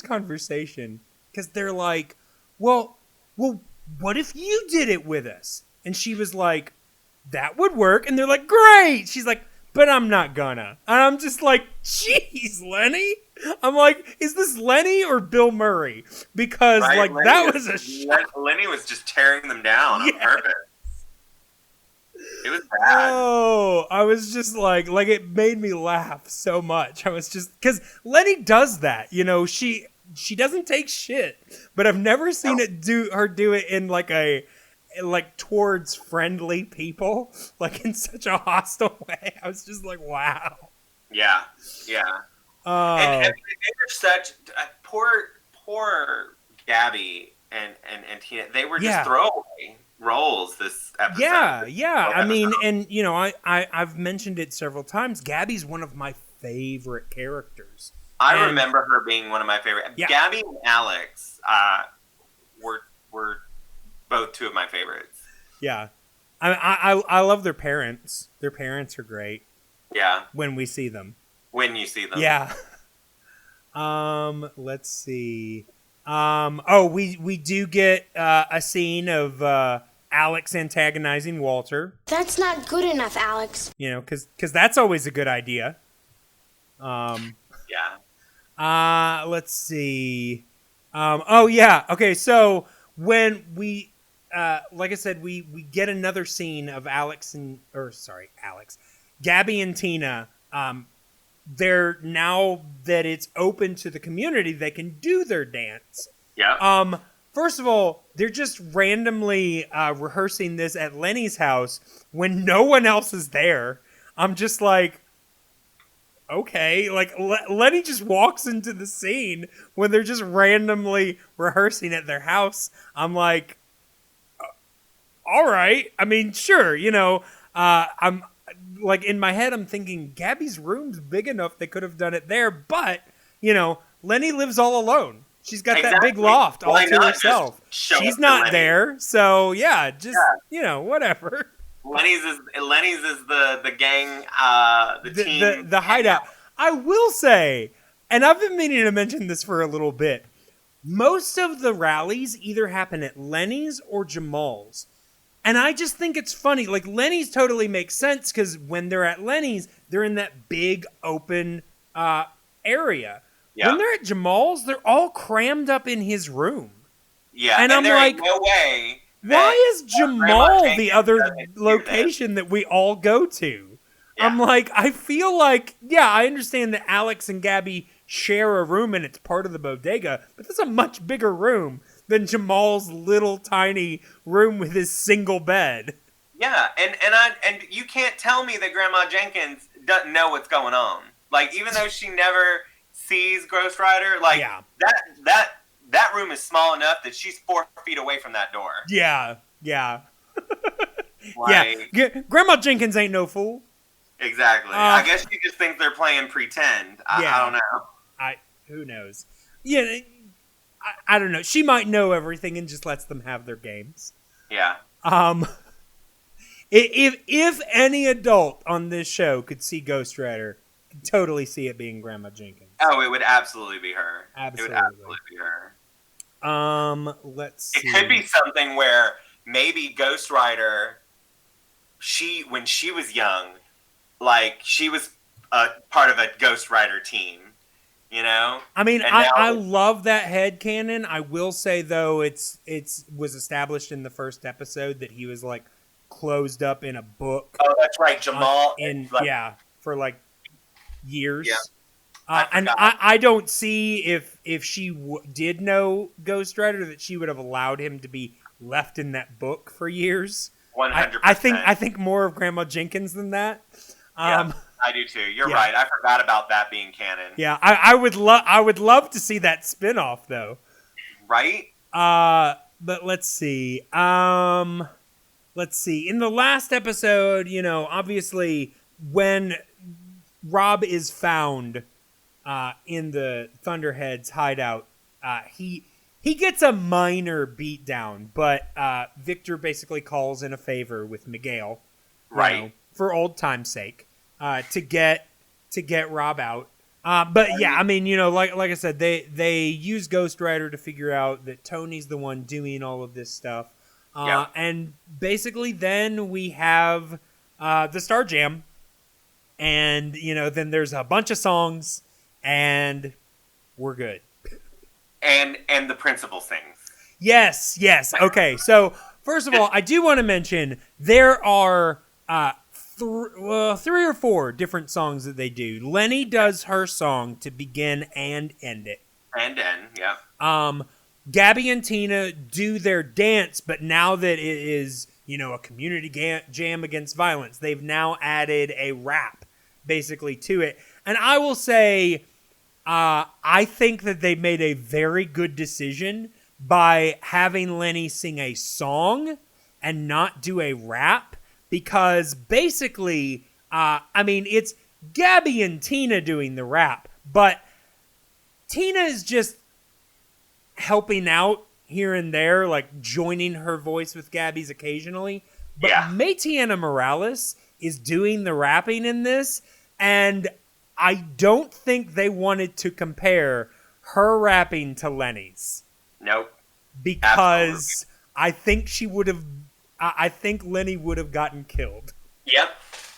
conversation because they're like, well, what if you did it with us? And she was like, that would work. And they're like, great. She's like, but I'm not gonna. And I'm just like, jeez, Lenny. I'm like, is this Lenny or Bill Murray? Because Lenny that was a shot. Lenny was just tearing them down on purpose. It was bad. Oh, I was just like it made me laugh so much. I was just, because Lenny does that, she doesn't take shit, but I've never seen her do it in towards friendly people, in such a hostile way. I was just like, wow. Yeah. And they were such poor Gabby and Tina. They were just throwaway roles this episode. Yeah. I mean, and I've mentioned it several times. Gabby's one of my favorite characters. I remember her being one of my favorite. Yeah. Gabby and Alex were both two of my favorites. Yeah, I love their parents. Their parents are great. Yeah. When we see them. When you see them. Yeah. Let's see. We do get a scene of Alex antagonizing Walter. That's not good enough, Alex. Because that's always a good idea. Yeah. Let's see. Okay, so when like I said, we get another scene of Gabby and Tina. They're, now that it's open to the community, they can do their dance. Yeah. First of all, they're just randomly rehearsing this at Lenny's house when no one else is there. I'm just like, okay, like Lenny just walks into the scene when they're just randomly rehearsing at their house. I'm like, all right. I mean, sure, I'm like, in my head, I'm thinking Gabby's room's big enough they could have done it there, but Lenny lives all alone. She's got that big loft all to herself. She's not there, so yeah, just whatever. Lenny's is the gang, the team, the hideout. I will say, and I've been meaning to mention this for a little bit. Most of the rallies either happen at Lenny's or Jamal's, and I just think it's funny. Like, Lenny's totally makes sense because when they're at Lenny's, they're in that big open area. Yeah. When they're at Jamal's, they're all crammed up in his room. Yeah, and I'm there like, ain't no way. Why is Jamal the other location that we all go to? Yeah. I'm like, I feel like, yeah, I understand that Alex and Gabby share a room and it's part of the bodega, but that's a much bigger room than Jamal's little tiny room with his single bed. Yeah, and you can't tell me that Grandma Jenkins doesn't know what's going on. Like, even though she never sees Ghostwriter, like, that room is small enough that she's 4 feet away from that door. Yeah. Like, yeah. Grandma Jenkins ain't no fool. Exactly. I guess she just thinks they're playing pretend. I don't know. Who knows? Yeah, I don't know. She might know everything and just lets them have their games. Yeah. If any adult on this show could see Ghostwriter, could totally see it being Grandma Jenkins. Oh, it would absolutely be her. Absolutely. It would absolutely be her. Let's see. It could be something where maybe Ghostwriter, when she was young, like, she was a part of a Ghostwriter team, I mean, I love that headcanon. I will say, though, it was established in the first episode that he was, like, closed up in a book. Oh, that's right, Jamal. For, like, years. Yeah. And I don't see if she did know Ghostwriter that she would have allowed him to be left in that book for years. 100%. I think more of Grandma Jenkins than that. Yeah, I do too. You're right. I forgot about that being canon. Yeah, I would love to see that spinoff though. Right? But let's see. In the last episode, obviously when Rob is found in the Thunderheads hideout, he gets a minor beatdown, but Victor basically calls in a favor with Miguel, right, for old time's sake, to get Rob out. But yeah, I mean, like I said, they use Ghostwriter to figure out that Tony's the one doing all of this stuff, and basically then we have the Star Jam, and then there's a bunch of songs, and we're good. And the principal sings. Yes. Okay, so first of all, I do want to mention there are 3 or 4 different songs that they do. Lenny does her song to begin and end it. And end, yeah. Gabby and Tina do their dance, but now that it is, a community jam against violence, they've now added a rap basically to it. And I will say, I think that they made a very good decision by having Lenny sing a song and not do a rap, because basically, it's Gabby and Tina doing the rap, but Tina is just helping out here and there, like joining her voice with Gabby's occasionally. But Maytiana Morales is doing the rapping in this, and I don't think they wanted to compare her rapping to Lenny's. Nope. Because absolutely. I think Lenny would have gotten killed. Yep.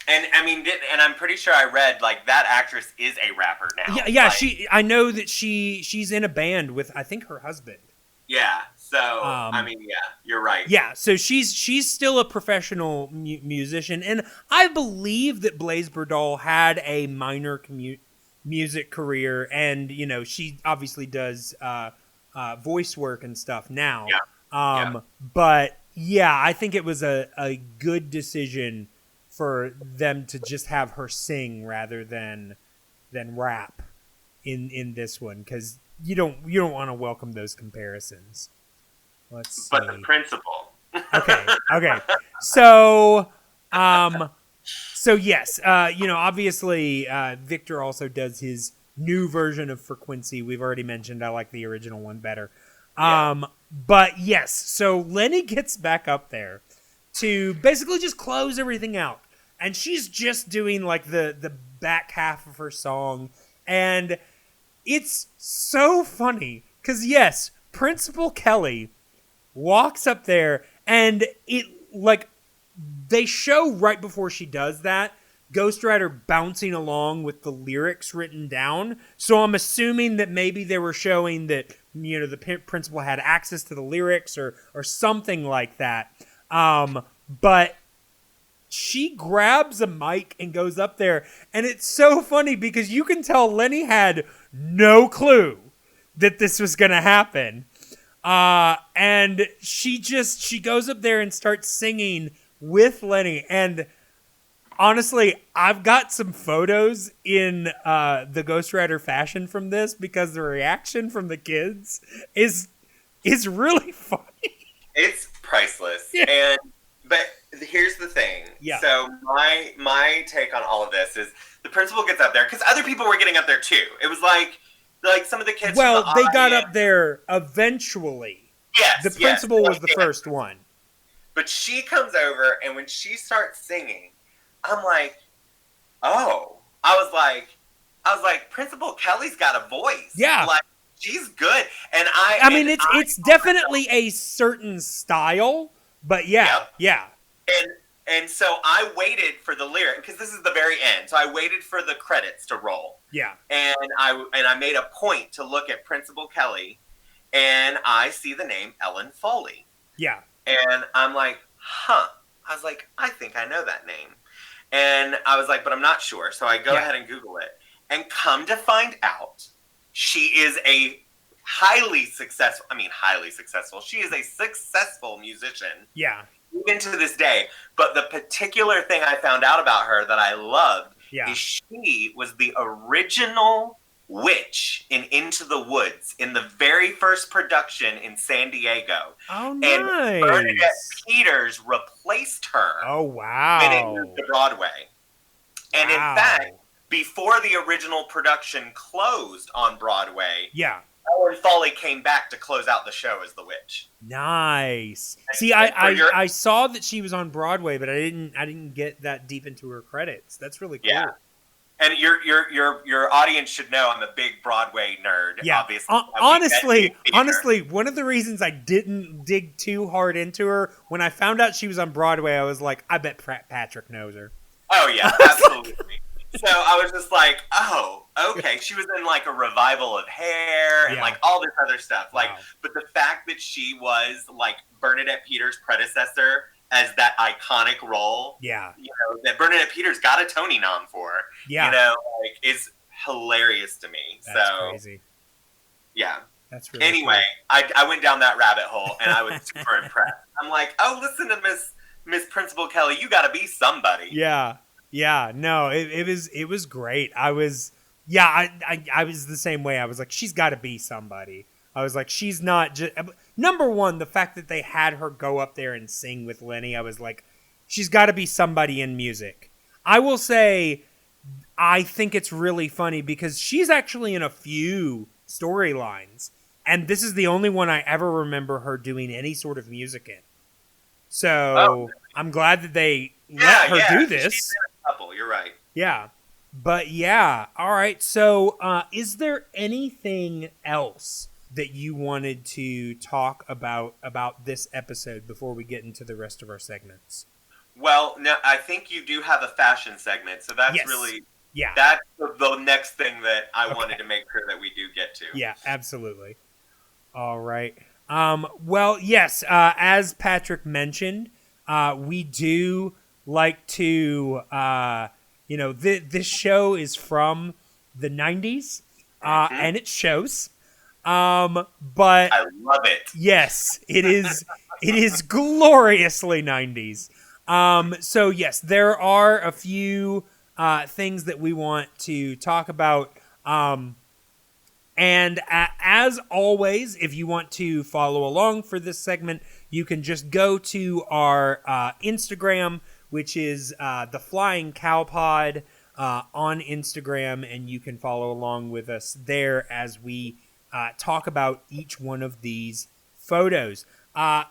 And I'm pretty sure I read, like, that actress is a rapper now. Yeah. I know that she's in a band with, I think, her husband. Yeah. So, I mean, yeah, you're right. Yeah, so she's still a professional musician, and I believe that Blaise Berdal had a minor music career, and you know she obviously does voice work and stuff now. Yeah. But yeah, I think it was a good decision for them to just have her sing rather than rap in this one, because you don't want to welcome those comparisons. Let's see. But the principal. Okay. So, yes, you know, obviously, Victor also does his new version of Frequency. We've already mentioned I like the original one better. But yes, so Lenny gets back up there to basically just close everything out, and she's just doing like the back half of her song, and it's so funny because yes, Principal Kelly walks up there, and it like they show right before she does that Ghostwriter bouncing along with the lyrics written down. So I'm assuming that maybe they were showing that, you know, the principal had access to the lyrics or something like that. But she grabs a mic and goes up there, and it's so funny because you can tell Lenny had no clue that this was going to happen. And she goes up there and starts singing with Lenny. And honestly, I've got some photos in the Ghostwriter fashion from this because the reaction from the kids is really funny. It's priceless. Yeah. But here's the thing. Yeah. So my take on all of this is the principal gets up there because other people were getting up there too. It was like some of the kids. Well, from the they got audience. up there eventually. Yes. The principal was the first one. But she comes over, and when she starts singing, I'm like, oh. I was like, Principal Kelly's got a voice. Yeah. Like, she's good. And I mean, it's definitely a certain style, but yeah. And so I waited for the lyric, because this is the very end. So I waited for the credits to roll. Yeah. And I made a point to look at Principal Kelly, and I see the name Ellen Foley. Yeah. And I'm like, huh. I was like, I think I know that name. And I was like, but I'm not sure. So I go ahead and Google it. And come to find out, she is a highly successful. She is a successful musician. Yeah. Even to this day. But the particular thing I found out about her that I loved is she was the original witch in Into the Woods in the very first production in San Diego. Oh, and nice. Bernadette Peters replaced her. Oh, wow. When it moved to Broadway. And in fact, before the original production closed on Broadway, Ellen Foley came back to close out the show as the witch. Nice. See, I saw that she was on Broadway, but I didn't get that deep into her credits. That's really cool. Yeah. And your audience should know I'm a big Broadway nerd. Yeah. Obviously. Honestly, one of the reasons I didn't dig too hard into her, when I found out she was on Broadway, I was like, I bet Patrick knows her. Oh yeah, absolutely. So I was just like, oh, okay. She was in like a revival of Hair and like all this other stuff. Like, but the fact that she was like Bernadette Peters' predecessor as that iconic role, you know, that Bernadette Peters got a Tony nom for, you know, like, is hilarious to me. That's crazy. Yeah. That's really anyway, cool. I went down that rabbit hole and I was super impressed. I'm like, oh, listen to Miss Principal Kelly, you got to be somebody. Yeah, no, it was great. I was the same way. I was like, she's got to be somebody. I was like, she's not just... Number one, the fact that they had her go up there and sing with Lenny, I was like, she's got to be somebody in music. I will say, I think it's really funny because she's actually in a few storylines, and this is the only one I ever remember her doing any sort of music in. So, I'm glad that they let her do this. She's in a couple, you're right. Yeah. But yeah, all right. So, is there anything else that you wanted to talk about this episode before we get into the rest of our segments? Well, no, I think you do have a fashion segment, so that's really that's the next thing that I wanted to make sure that we do get to. Yeah, absolutely. All right. Well, yes, as Patrick mentioned, we do like to, this show is from the 90s, and it shows. But I love it. yes, it is gloriously 90s. So yes, there are a few things that we want to talk about. And as always, if you want to follow along for this segment, you can just go to our Instagram, which is the Flying Cow Pod on Instagram, and you can follow along with us there as we talk about each one of these photos.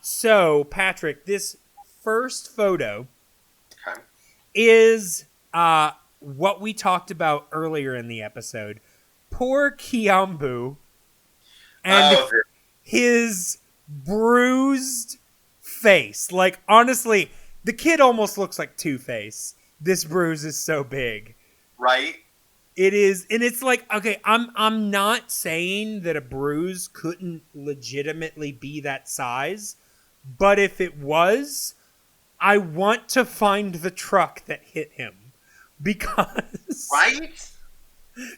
So, Patrick, this first photo is what we talked about earlier in the episode. Poor Kiambu and his bruised face. Like, honestly, the kid almost looks like Two-Face. This bruise is so big. Right? It is, and it's like, okay, I'm not saying that a bruise couldn't legitimately be that size, but if it was, I want to find the truck that hit him. Because... Right?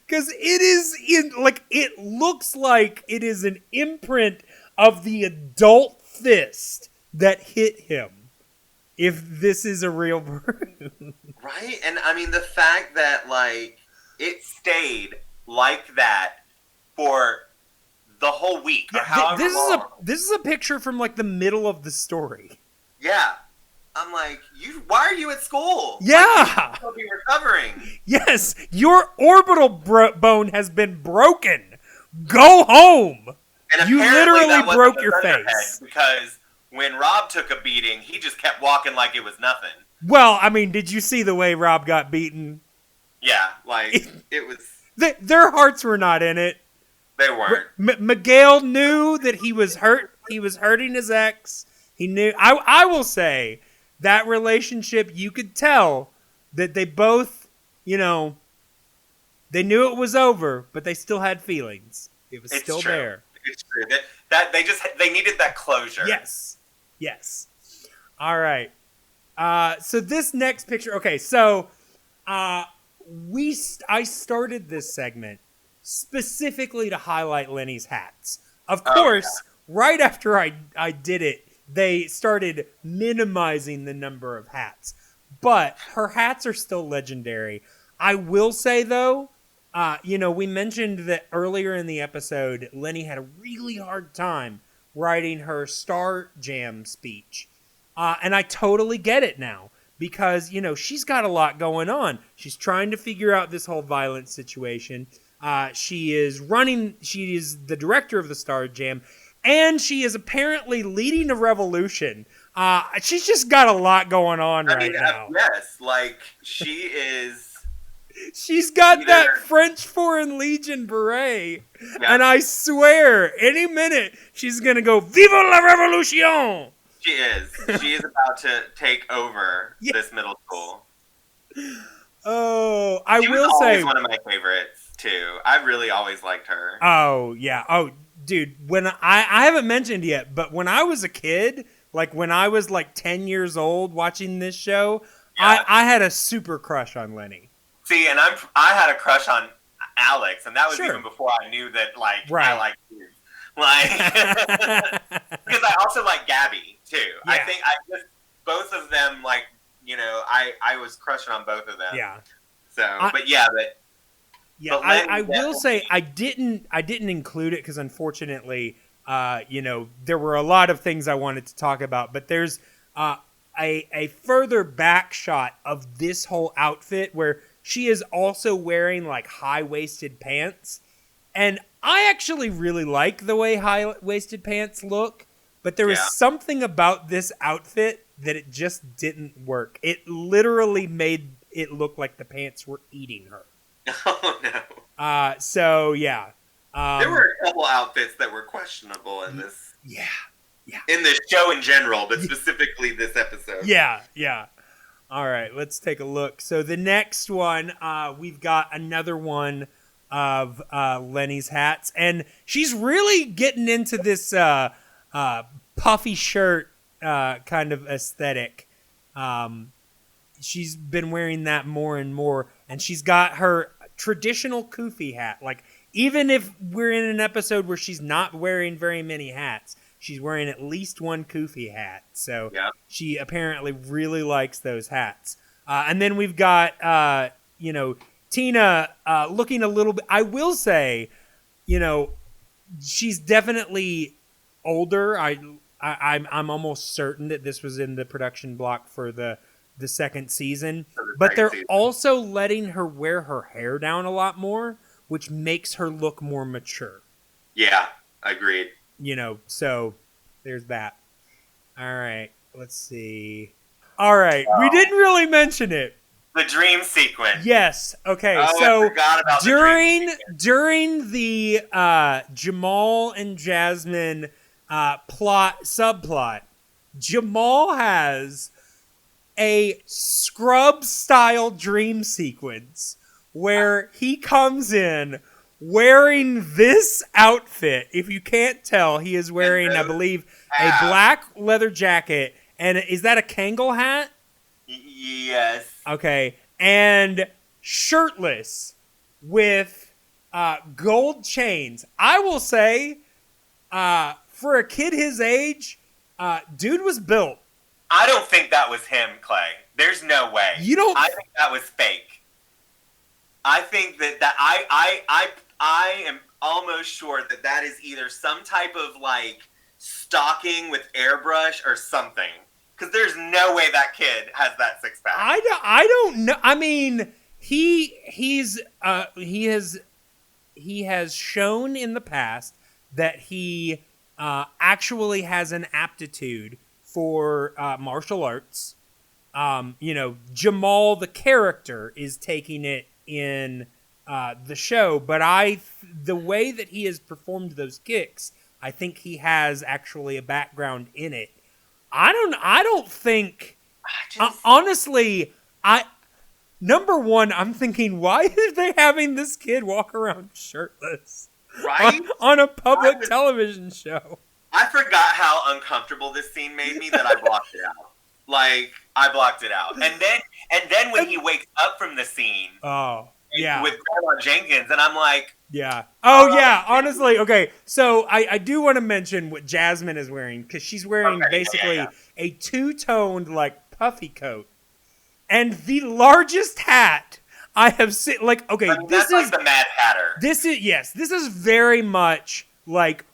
Because it looks like it is an imprint of the adult fist that hit him. If this is a real bruise. Right? And I mean, the fact that, like, it stayed like that for the whole week or however long. This is a picture from, like, the middle of the story. Yeah. I'm like, why are you at school? Yeah. Like, you'll be recovering. Yes, your orbital bone has been broken. Go home. And you literally broke your face. Because when Rob took a beating, he just kept walking like it was nothing. Well, I mean, did you see the way Rob got beaten? Yeah, like, it was... Their hearts were not in it. They weren't. Miguel knew that he was hurt. He was hurting his ex. He knew... I will say... That relationship, you could tell that they both, they knew it was over, but they still had feelings. It was still there. It's true. That they needed that closure. Yes. All right. So this next picture. Okay, so I started this segment specifically to highlight Lenny's hats. Of course, right after I did it, they started minimizing the number of hats. But her hats are still legendary. I will say, though, we mentioned that earlier in the episode, Lenny had a really hard time writing her Star Jam speech. And I totally get it now. Because, she's got a lot going on. She's trying to figure out this whole violent situation. She is the director of the Star Jam. And she is apparently leading a revolution. She's just got a lot going on right now. Yes, like, she is... She's got that French Foreign Legion beret. Yeah. And I swear, any minute, she's going to go, Vive la Revolution! She is. She is about to take over this middle school. Oh, I will say... She was always one of my favorites, too. I really always liked her. Oh, yeah. Oh, dude, when I haven't mentioned yet, but when I was a kid, like when I was like 10 years old watching this show, I had a super crush on Lenny. See, and I had a crush on Alex, and that was even before I knew that, like, I liked you. Like, because I also like Gabby, too. Yeah. I think both of them, like, I was crushing on both of them. Yeah. So, I will say I didn't include it because unfortunately, there were a lot of things I wanted to talk about, but there's a further back shot of this whole outfit where she is also wearing like high-waisted pants, and I actually really like the way high-waisted pants look, but there was something about this outfit that it just didn't work. It literally made it look like the pants were eating her. Oh, no. So, yeah. There were a couple outfits that were questionable in this. Yeah. In this show in general, but specifically this episode. Yeah. All right, let's take a look. So the next one, we've got another one of Lenny's hats. And she's really getting into this puffy shirt kind of aesthetic. She's been wearing that more and more, and she's got her traditional kufi hat. Like, even if we're in an episode where she's not wearing very many hats, she's wearing at least one kufi hat. So she apparently really likes those hats. And then we've got, Tina looking a little bit. I will say, she's definitely older. I'm almost certain that this was in the production block for the second season. But they're also letting her wear her hair down a lot more, which makes her look more mature. Yeah, agreed. So there's that. All right, let's see. All right, we didn't really mention it. The dream sequence. Yes. Okay. So I forgot about during the Jamal and Jasmine subplot, Jamal has a Scrubs-style dream sequence where he comes in wearing this outfit. If you can't tell, he is wearing, I believe, a black leather jacket. And is that a Kangol hat? Yes. Okay. And shirtless with gold chains. I will say, for a kid his age, dude was built. I don't think that was him, Clay. There's no way. I think that was fake. I think that I am almost sure that is either some type of like stocking with airbrush or something. Because there's no way that kid has that six pack. I don't know. I mean, he has shown in the past that he actually has an aptitude for martial arts. Jamal the character is taking it in the show, but the way that he has performed those kicks, I think he has actually a background in it. I don't think. Honestly, number one, I'm thinking, why are they having this kid walk around shirtless, right, on a public television show? I forgot how uncomfortable this scene made me that I blocked it out. Like, I blocked it out, and then when he wakes up from the scene, with Grandma Jenkins, and I'm like. Yeah. Oh, yeah. Honestly, okay. So I do want to mention what Jasmine is wearing, because she's wearing basically a two-toned, like, puffy coat. And the largest hat I have seen, like, okay, this is like the Mad Hatter. This is very much like,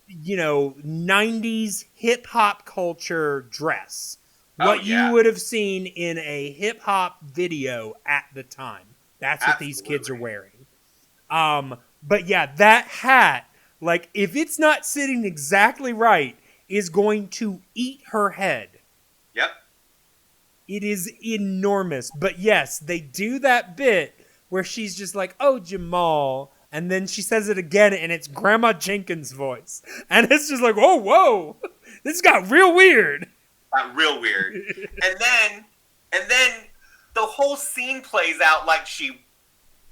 90s hip-hop culture dress. What you would have seen in a hip-hop video at the time. That's what these kids are wearing. But yeah, that hat, like, if it's not sitting exactly right, is going to eat her head. Yep. It is enormous. But yes, they do that bit where she's just like, "Oh, Jamal," and then she says it again, and it's Grandma Jenkins' voice. And it's just like, "Oh, whoa, this got real weird." Got real weird. and then the whole scene plays out like she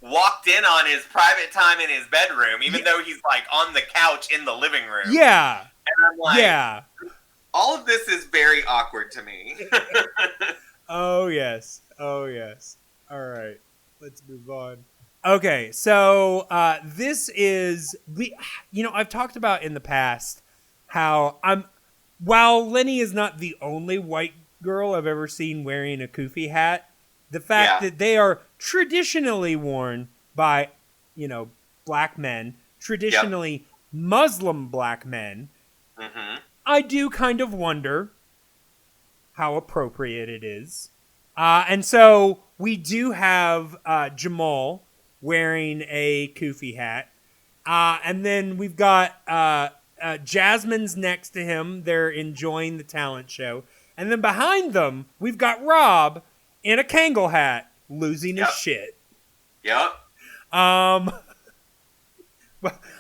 walked in on his private time in his bedroom, even though he's like on the couch in the living room. Yeah. And I'm like, all of this is very awkward to me. Oh, yes. All right. Let's move on. Okay. So, this is, I've talked about in the past how while Lenny is not the only white girl I've ever seen wearing a kufi hat, the fact that they are traditionally worn by, black men, traditionally Muslim black men, I do kind of wonder how appropriate it is. And so we do have Jamal wearing a kufi hat. And then we've got Jasmine's next to him. They're enjoying the talent show. And then behind them, we've got Rob in a Kangol hat, losing his shit. Yep.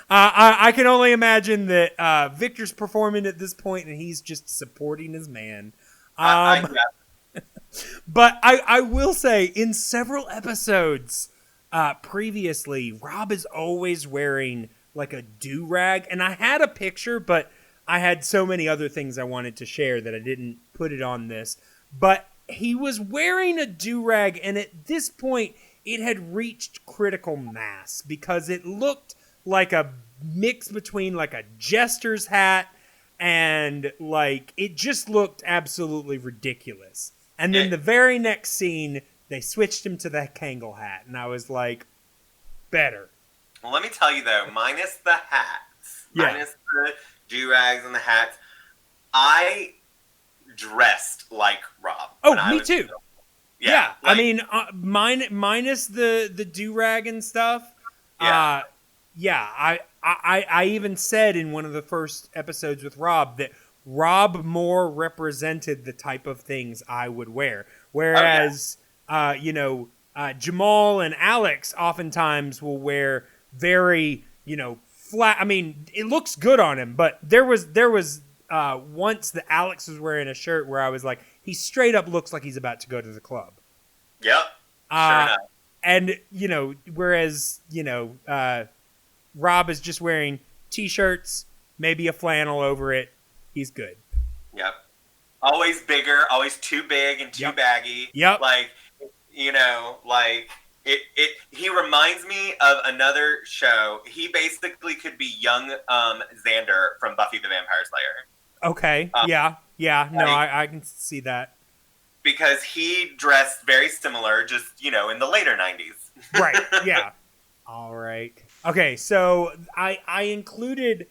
I can only imagine that Victor's performing at this point, and he's just supporting his man. But I will say, in several episodes previously, Rob is always wearing like a do-rag, and I had a picture, but I had so many other things I wanted to share that I didn't put it on this. But he was wearing a do-rag, and at this point, it had reached critical mass because it looked like a mix between like a jester's hat and like it just looked absolutely ridiculous. And then the very next scene, they switched him to the Kangol hat, and I was like, better. Well, let me tell you though, minus the hats, minus the do-rags and the hats, I dressed like Rob. Oh, me too. Yeah. Like, I mean, minus the do-rag and stuff. Yeah. I even said in one of the first episodes with Rob that Rob more represented the type of things I would wear. Whereas, Jamal and Alex oftentimes will wear very, flat. I mean, it looks good on him, but there was once that Alex was wearing a shirt where I was like, he straight up looks like he's about to go to the club. Yep. Sure enough. And, whereas, Rob is just wearing t-shirts, maybe a flannel over it. He's good. Yep. Always bigger, always too big and too baggy. Yep. Like, he reminds me of another show. He basically could be young Xander from Buffy the Vampire Slayer. Okay. No, I can see that. Because he dressed very similar, just, in the later 90s. Right, yeah. All right. Okay, so I included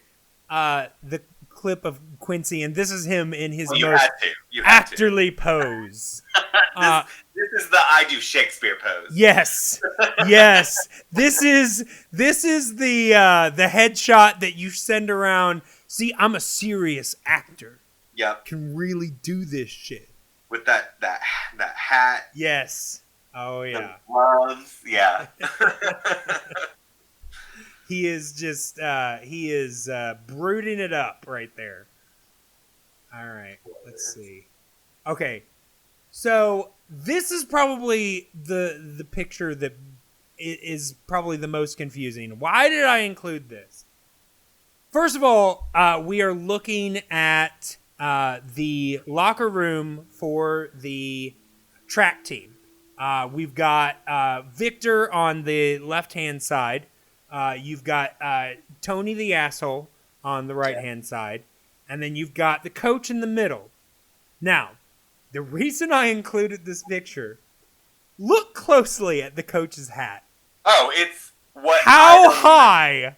the clip of Quincy, and this is him in his most actorly pose. This is the I do Shakespeare pose. Yes. This is the headshot that you send around. See, I'm a serious actor. Yep. Can really do this shit. With that hat. Yes. Oh yeah. The gloves. Yeah. He is just brooding it up right there. All right. Let's see. Okay. So this is probably the picture that is probably the most confusing. Why did I include this? First of all, we are looking at the locker room for the track team. We've got Victor on the left-hand side. You've got Tony the asshole on the right-hand side. And then you've got the coach in the middle. Now, the reason I included this picture, look closely at the coach's hat. Oh, it's what... How high?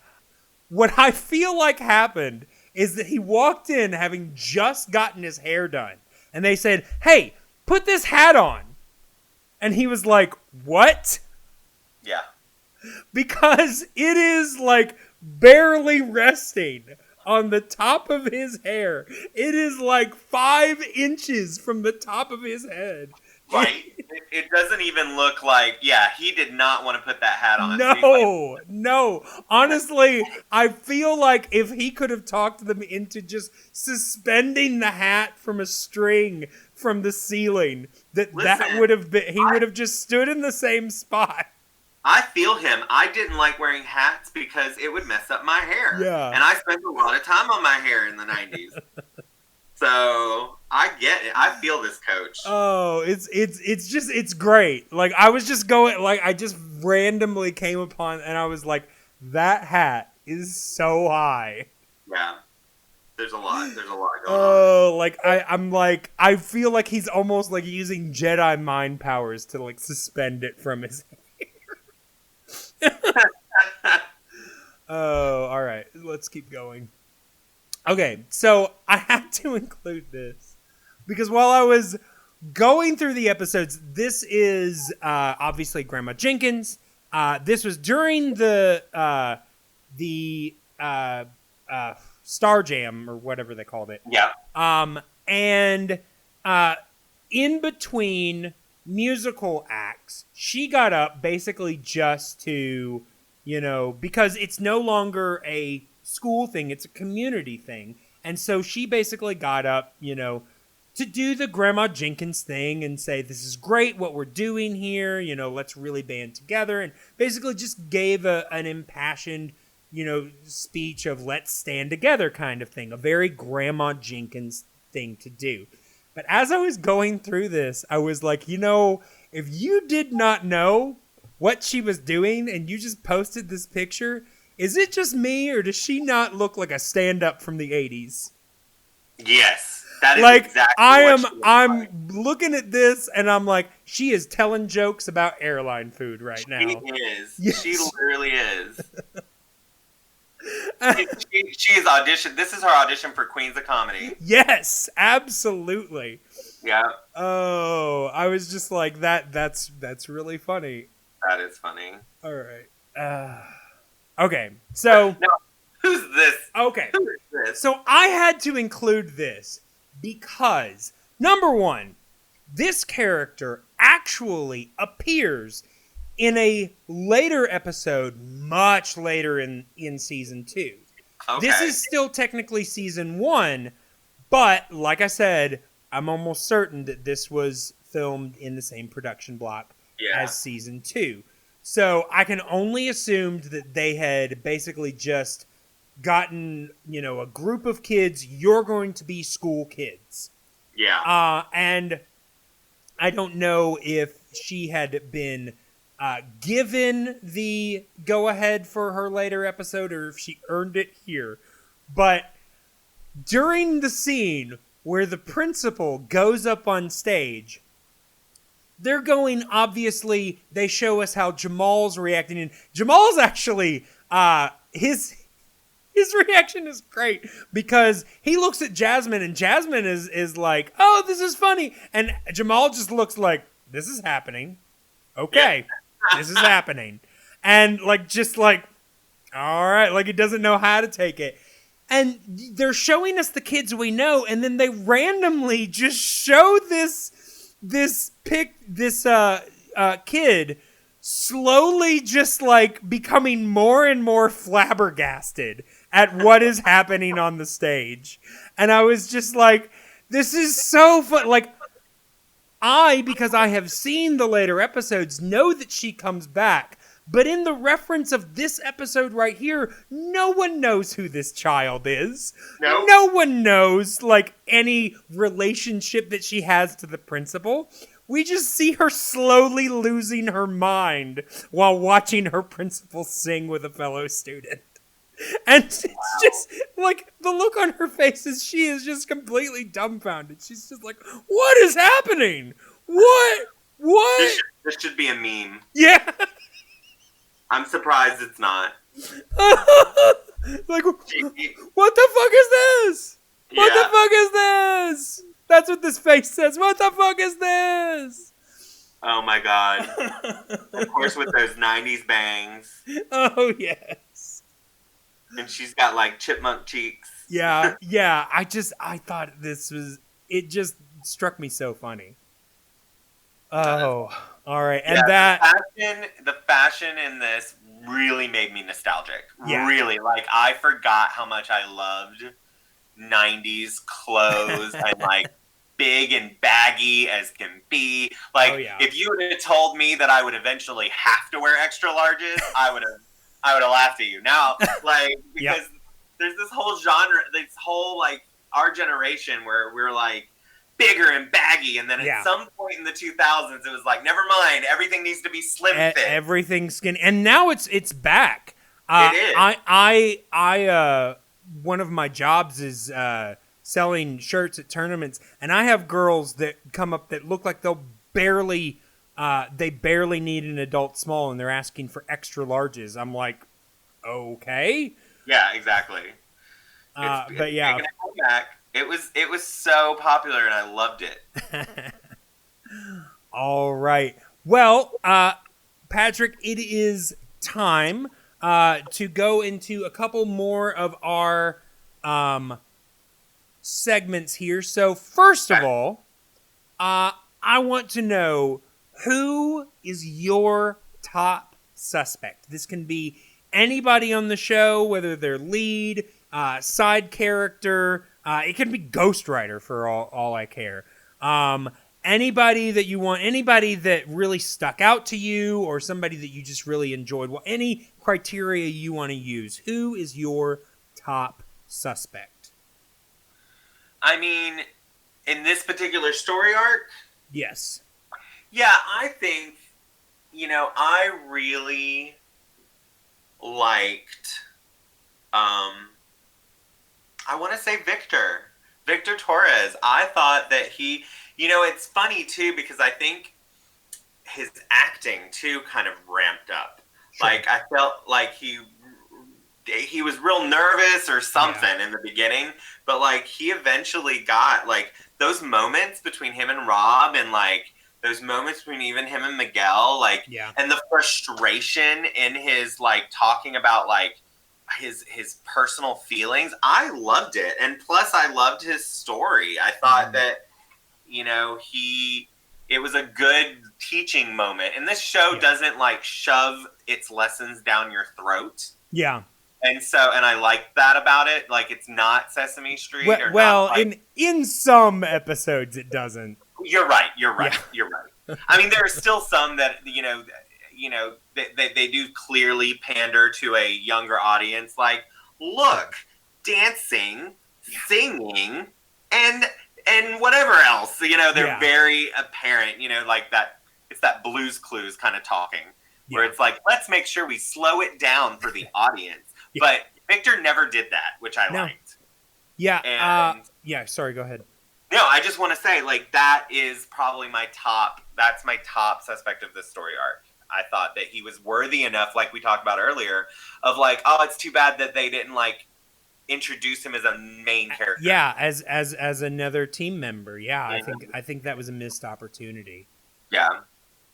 What I feel like happened is that he walked in having just gotten his hair done. And they said, hey, put this hat on. And he was like, what? Yeah. Because it is like barely resting on the top of his hair. It is like 5 inches from the top of his head. Right. It doesn't even look like, he did not want to put that hat on. No. Honestly, I feel like if he could have talked them into just suspending the hat from a string from the ceiling, that would have been, he would have just stood in the same spot. I feel him. I didn't like wearing hats because it would mess up my hair. Yeah. And I spent a lot of time on my hair in the 90s. So I get it. I feel this, coach. Oh, it's great. Like I was just going, like I just randomly came upon, and I was like, that hat is so high. Yeah, there's a lot going on. Oh, like I'm like, I feel like he's almost like using Jedi mind powers to like suspend it from his hair. Oh, all right. Let's keep going. Okay, so I had to include this because while I was going through the episodes, this is obviously Grandma Jenkins. This was during the Star Jam or whatever they called it. Yeah. And in between musical acts, she got up basically just to, because it's no longer a school thing, it's a community thing. And so she basically got up, to do the Grandma Jenkins thing and say, this is great what we're doing here, let's really band together, and basically just gave an impassioned speech of let's stand together kind of thing. A very Grandma Jenkins thing to do. But as I was going through this, I was like, if you did not know what she was doing and you just posted this picture, is it just me or does she not look like a stand-up from the 80s? Yes. That is like exactly I'm looking at this and I'm like, she is telling jokes about airline food right now. She is. Yes. She literally is. she is audition. This is her audition for Queens of Comedy. Yes, absolutely. Yeah. Oh, I was just like that. That's really funny. That is funny. All right. Okay. So now, who's this? Okay. Who is this? So I had to include this because number one, this character actually appears in a later episode, much later in season 2. Okay. This is still technically season 1, but like I said, I'm almost certain that this was filmed in the same production block as season 2. So I can only assume that they had basically just gotten, a group of kids, you're going to be school kids. Yeah. And I don't know if she had been given the go-ahead for her later episode or if she earned it here. But during the scene where the principal goes up on stage, they're going, obviously, they show us how Jamal's reacting. And Jamal's actually, his reaction is great because he looks at Jasmine and Jasmine is like, oh, this is funny. And Jamal just looks like, this is happening. Okay. This is happening. And just all right, like he doesn't know how to take it. And they're showing us the kids we know, and then they randomly just show this kid slowly just becoming more and more flabbergasted at what is happening on the stage. And I was just like, this is so fun. Because I have seen the later episodes, know that she comes back. But in the reference of this episode right here, no one knows who this child is. Nope. No one knows, any relationship that she has to the principal. We just see her slowly losing her mind while watching her principal sing with a fellow student. And it's just, the look on her face is she is just completely dumbfounded. She's just like, what is happening? What? This should be a meme. Yeah. I'm surprised it's not. What the fuck is this? What the fuck is this? That's what this face says. What the fuck is this? Oh my god. Of course with those 90s bangs. Oh, yes. And she's got chipmunk cheeks. Yeah. I thought it just struck me so funny. Oh, all right. And the fashion in this really made me nostalgic. Yeah. Really. I forgot how much I loved 90s clothes and big and baggy as can be. If you would have told me that I would eventually have to wear extra larges, I would have laughed at you. Now, because there's this whole genre, this whole our generation where we're bigger and baggy, and then at some point in the 2000s, it was never mind, everything needs to be slim fit. Everything's skinny, and now it's back. It is. I one of my jobs is selling shirts at tournaments, and I have girls that come up that look like they barely need an adult small, and they're asking for extra larges. I'm like, okay. Yeah, exactly. But yeah, back. It was so popular, and I loved it. All right. Well, Patrick, it is time to go into a couple more of our segments here. So first of all, I want to know, who is your top suspect? This can be anybody on the show, whether they're lead, side character. It can be Ghostwriter for all I care. anybody that you want, anybody that really stuck out to you, or somebody that you just really enjoyed. Well, any criteria you want to use. Who is your top suspect? I mean, in this particular story arc? Yes. Yeah, I think, I really liked, I want to say Victor Torres. I thought that he, it's funny too, because I think his acting too kind of ramped up. Sure. Like, I felt like he was real nervous or something in the beginning, but like he eventually got like those moments between him and Rob, and like those moments between even him and Miguel, like, and the frustration in his like talking about like his personal feelings. I loved it. And plus I loved his story. I thought that, it was a good teaching moment. And this show doesn't like shove its lessons down your throat. Yeah. And I like that about it. Like, it's not Sesame Street. In some episodes it doesn't. You're right. You're right. I mean, there are still some that, they do clearly pander to a younger audience. Like, look, dancing, singing, and whatever else. They're very apparent. Like that. It's that Blue's Clues kind of talking, where it's like, let's make sure we slow it down for the audience. But Victor never did that, which I liked. Yeah. Sorry. Go ahead. No, I just want to say, like, that is probably that's my top suspect of this story arc. I thought that he was worthy enough, like we talked about earlier, of like, oh, it's too bad that they didn't like introduce him as a main character. Yeah, as another team member. Yeah, I think that was a missed opportunity. Yeah.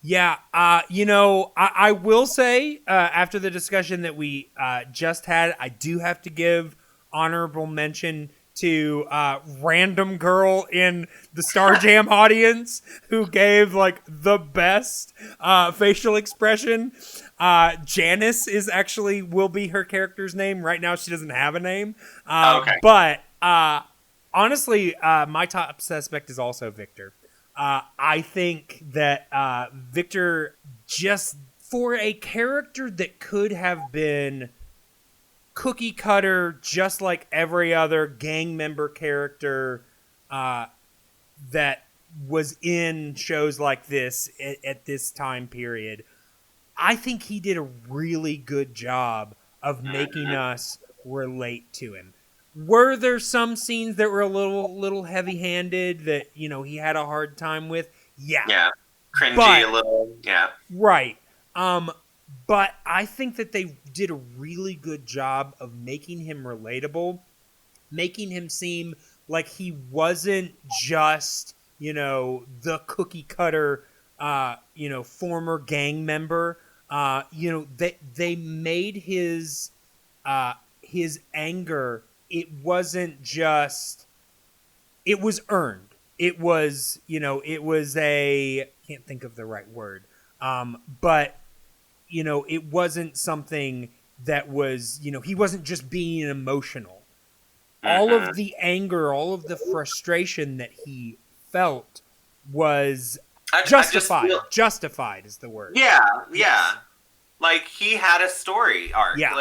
Yeah, I will say, after the discussion that we just had, I do have to give honorable mention to random girl in the Star Jam audience who gave like the best facial expression. Janice will be her character's name. Right now she doesn't have a name. Okay. But honestly, my top suspect is also Victor. I think that Victor, just for a character that could have been cookie cutter, just like every other gang member character that was in shows like this at this time period, I think he did a really good job of making us relate to him. Were there some scenes that were a little heavy-handed that, he had a hard time with? Yeah. Yeah. Cringy a little. Yeah. Right. But I think that they did a really good job of making him relatable, making him seem like he wasn't just, the cookie cutter, former gang member. They made his anger, it wasn't just, it was earned. It was, can't think of the right word. But it wasn't something that was, he wasn't just being emotional. All of the anger, all of the frustration that he felt was justified. Justified is the word. Yeah, yeah. Like, he had a story arc. Yeah.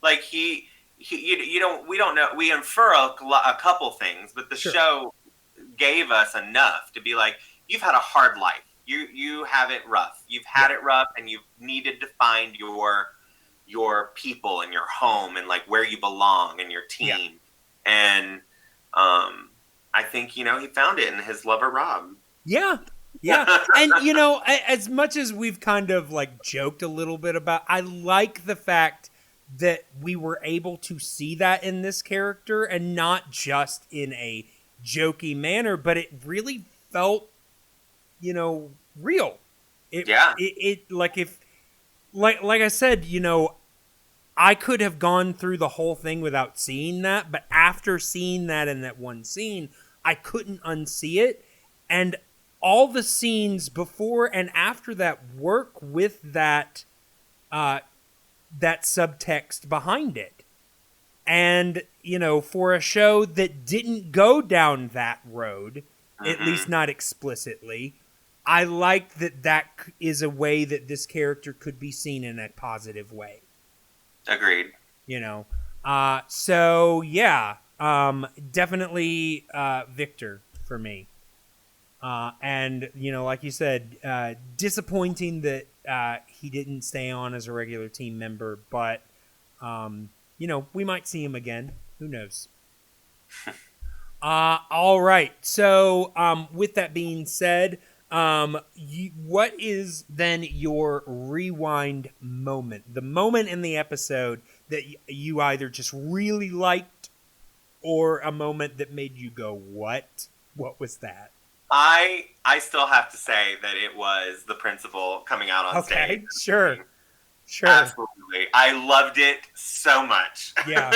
Like he we don't know. We infer a couple things, but the show gave us enough to be like, you've had a hard life. You have it rough. You've had it rough, and you've needed to find your people and your home and like where you belong and your team. Yeah. And I think he found it in his lover Rob. Yeah. Yeah. And as much as we've kind of like joked a little bit about, I like the fact that we were able to see that in this character, and not just in a jokey manner, but it really felt real. It like if like I said, I could have gone through the whole thing without seeing that, but after seeing that in that one scene, I couldn't unsee it. And all the scenes before and after that work with that that subtext behind it. And, for a show that didn't go down that road, at least not explicitly. I like that is a way that this character could be seen in a positive way. Agreed. You know, so yeah, definitely Victor for me. And you know, like you said, disappointing that he didn't stay on as a regular team member, but you know, we might see him again. Who knows? All right. So, with that being said, what is then your rewind moment? The moment in the episode that you either just really liked or a moment that made you go, what? What was that? I still have to say that it was the principal coming out on stage. Okay, sure. Absolutely. I loved it so much. Yeah.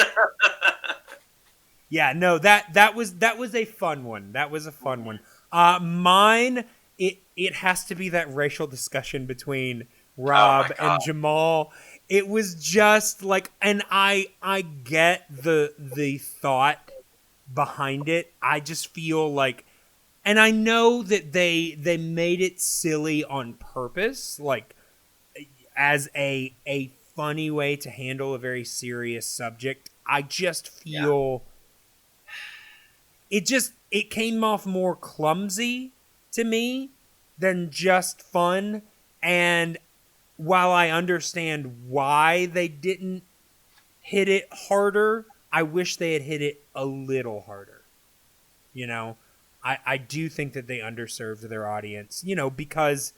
Yeah, no, that was a fun one. That was a fun one. Mine, it has to be that racial discussion between Rob and Jamal. It was just like, and I get the thought behind it. I just feel like, and I know that they made it silly on purpose, like as a funny way to handle a very serious subject. I just feel it came off more clumsy to me than just fun. And while I understand why they didn't hit it harder, I wish they had hit it a little harder. You know, I do think that they underserved their audience, you know, because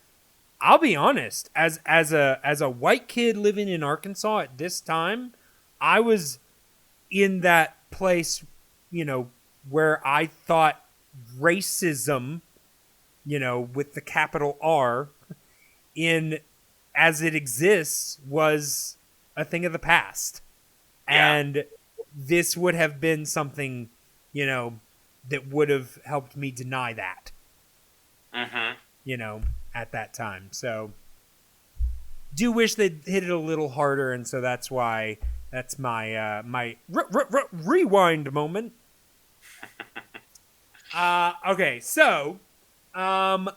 I'll be honest, as a white kid living in Arkansas at this time, I was in that place, you know, where I thought racism, you know, with the capital R, in as it exists, was a thing of the past. Yeah. And this would have been something, you know, that would have helped me deny that. Mm-hmm. You know, at that time. So, do wish they'd hit it a little harder, and so that's why that's my my rewind moment. Okay, so I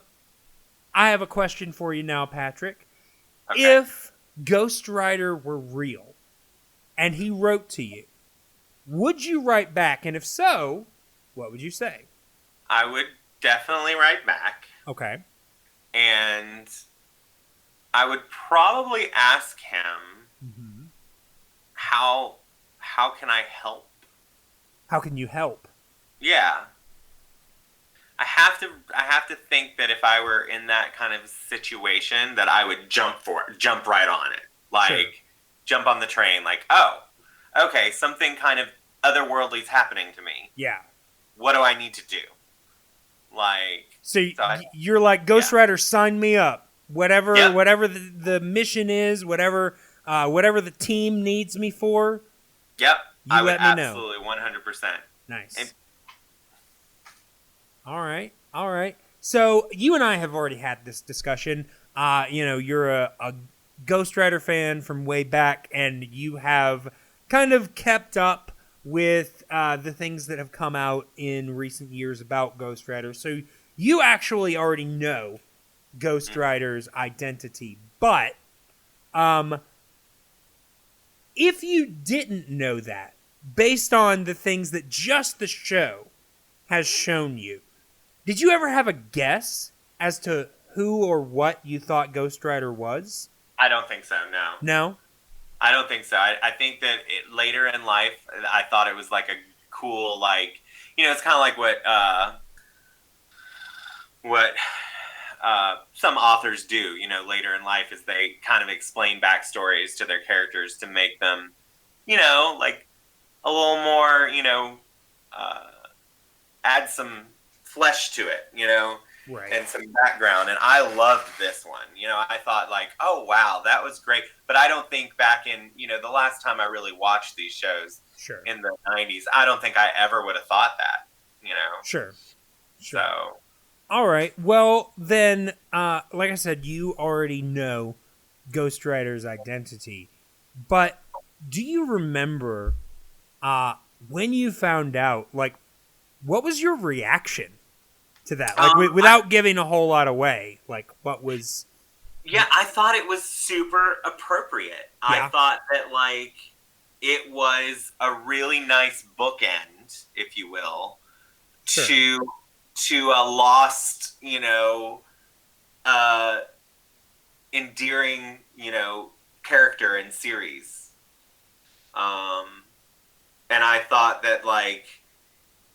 have a question for you now, Patrick. Okay. If Ghostwriter were real and he wrote to you, would you write back? And if so, what would you say? I would definitely write back. Okay. And I would probably ask him, how can I help? How can you help? Yeah. I have to think that if I were in that kind of situation, that I would jump right on it. Like, jump on the train, like, oh, okay, something kind of otherworldly is happening to me. Yeah. What do I need to do? Like, so you're like, Ghostwriter, sign me up. Whatever the mission is, whatever the team needs me for. Yep. I would absolutely 100%. Nice. All right. So you and I have already had this discussion. You know, you're a Ghostwriter fan from way back, and you have kind of kept up with the things that have come out in recent years about Ghostwriter. So you actually already know Ghostwriter's identity. But if you didn't know that, based on the things that just the show has shown you, did you ever have a guess as to who or what you thought Ghostwriter was? I don't think so, no. No? I don't think so. I think that later in life, I thought it was like a cool, like, you know, it's kind of like what some authors do, you know, later in life, is they kind of explain backstories to their characters to make them, you know, like a little more, you know, add some flesh to it, you know, right, and some background. And I loved this one. You know, I thought like, oh, wow, that was great. But I don't think back in, you know, the last time I really watched these shows in the 90s, I don't think I ever would have thought that, you know. Sure. So. All right. Well, then, like I said, you already know Ghostwriter's identity. But do you remember when you found out, like, what was your reaction to that? Like without giving a whole lot away, like what was? Yeah, I thought it was super appropriate. Yeah. I thought that like it was a really nice bookend, if you will, Sure. to a lost, endearing, character and series. And I thought that like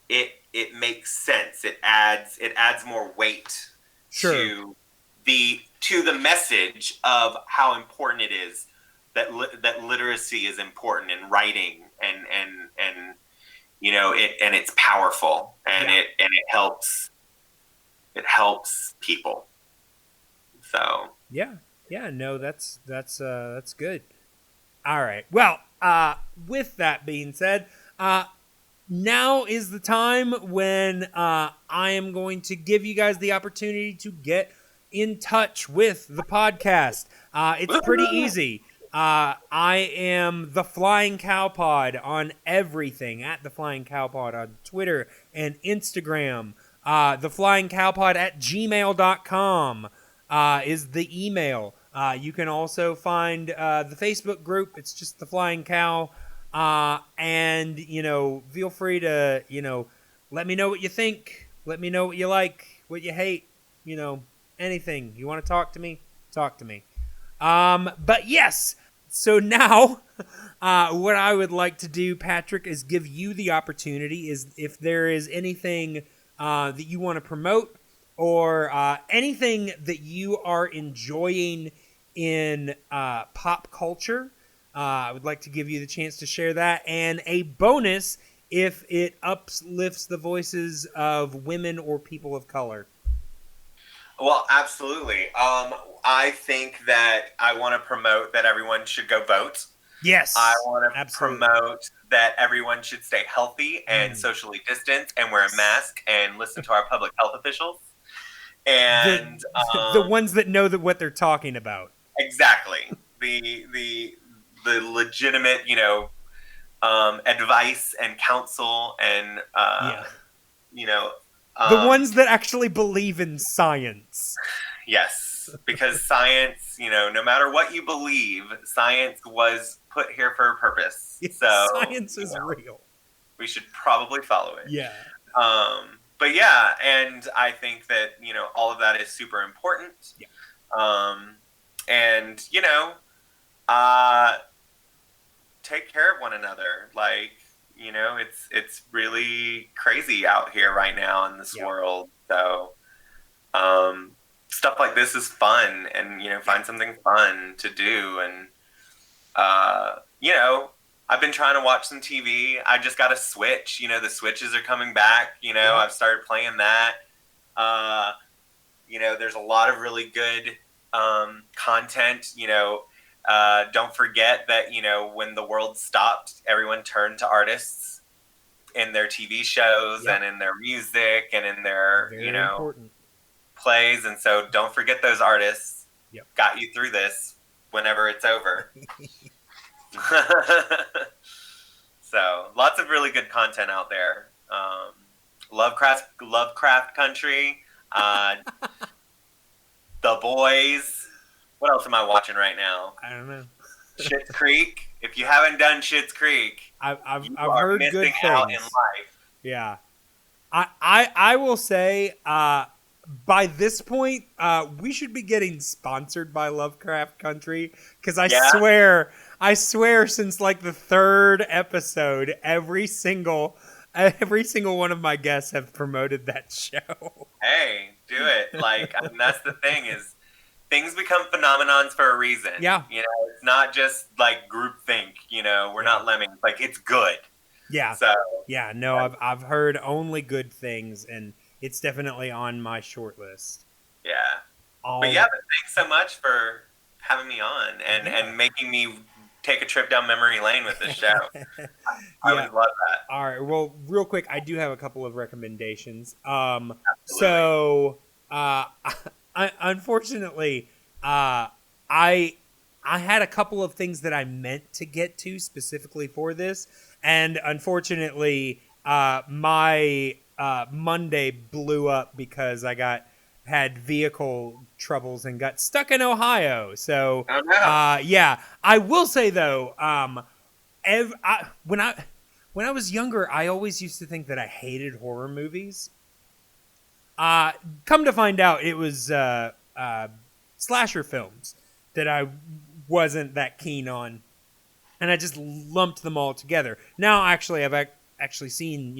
it makes sense. It adds more weight Sure. to the message of how important it is that literacy is important in writing and it's powerful and it helps people. So yeah, no, that's good. All right. Well, with that being said, now is the time when I am going to give you guys the opportunity to get in touch with the podcast. It's pretty easy. I am the Flying Cow Pod on everything, at the Flying Cow Pod on Twitter and Instagram. The Flying Cow Pod at gmail.com is the email. You can also find the Facebook group. It's just the Flying Cow. And, feel free to, let me know what you think. Let me know what you like, what you hate, anything. You want to talk to me? Talk to me. But yes, so now what I would like to do, Patrick, is give you the opportunity is if there is anything that you want to promote or anything that you are enjoying in pop culture. I would like to give you the chance to share that, and a bonus if it uplifts the voices of women or people of color. Well, absolutely. I think that I want to promote that everyone should go vote. Yes. I want to promote that everyone should stay healthy and socially distanced and wear a mask and listen to our public health officials. And the ones that know what they're talking about. Exactly. The legitimate, advice and counsel and the ones that actually believe in science. Yes, because science, no matter what you believe, science was put here for a purpose. So science is real. We should probably follow it. Yeah. But yeah, and I think that, all of that is super important. Yeah. And, take care of one another. Like, it's really crazy out here right now in this world. So, stuff like this is fun and, find something fun to do. And, I've been trying to watch some TV. I just got a Switch. The Switches are coming back. I've started playing that. There's a lot of really good content. Don't forget that, when the world stopped, everyone turned to artists in their TV shows and in their music and in their, important plays. And so don't forget those artists. Yep. Got you through this whenever it's over. So lots of really good content out there. Lovecraft Country, The Boys. What else am I watching right now? I don't know. Schitts Creek. If you haven't done Schitts Creek, I've heard good things out in life. Yeah, I will say by this point we should be getting sponsored by Lovecraft Country, because I swear since like the third episode, every single one of my guests have promoted that show. Hey, do it. Like, that's the thing is, things become phenomenons for a reason. Yeah. It's not just like groupthink, we're not lemmings. Like, it's good. Yeah. So. Yeah, no, I've heard only good things, and it's definitely on my short list. Yeah. But thanks so much for having me on and making me take a trip down memory lane with this show. I would love that. All right. Well, real quick, I do have a couple of recommendations. So, unfortunately, I had a couple of things that I meant to get to specifically for this, and unfortunately, my Monday blew up because I had vehicle troubles and got stuck in Ohio. So, Oh, no. yeah, I will say though, when I was younger, I always used to think that I hated horror movies. Come to find out, it was slasher films that I wasn't that keen on, and I just lumped them all together. Now, actually, I've actually seen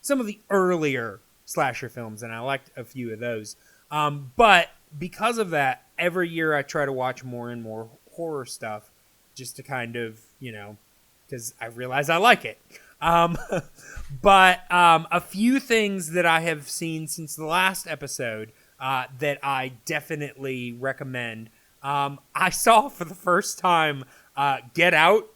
some of the earlier slasher films, and I liked a few of those. But because of that, every year I try to watch more and more horror stuff, just to kind of because I realize I like it. But a few things that I have seen since the last episode that I definitely recommend. I saw for the first time Get Out.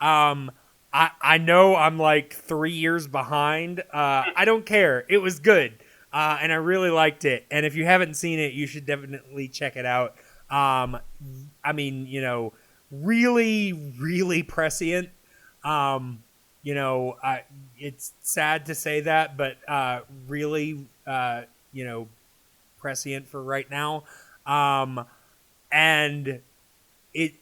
I know I'm like 3 years behind. I don't care. It was good. And I really liked it. And if you haven't seen it, you should definitely check it out. I mean, really, really prescient. It's sad to say that, but really, prescient for right now. And it,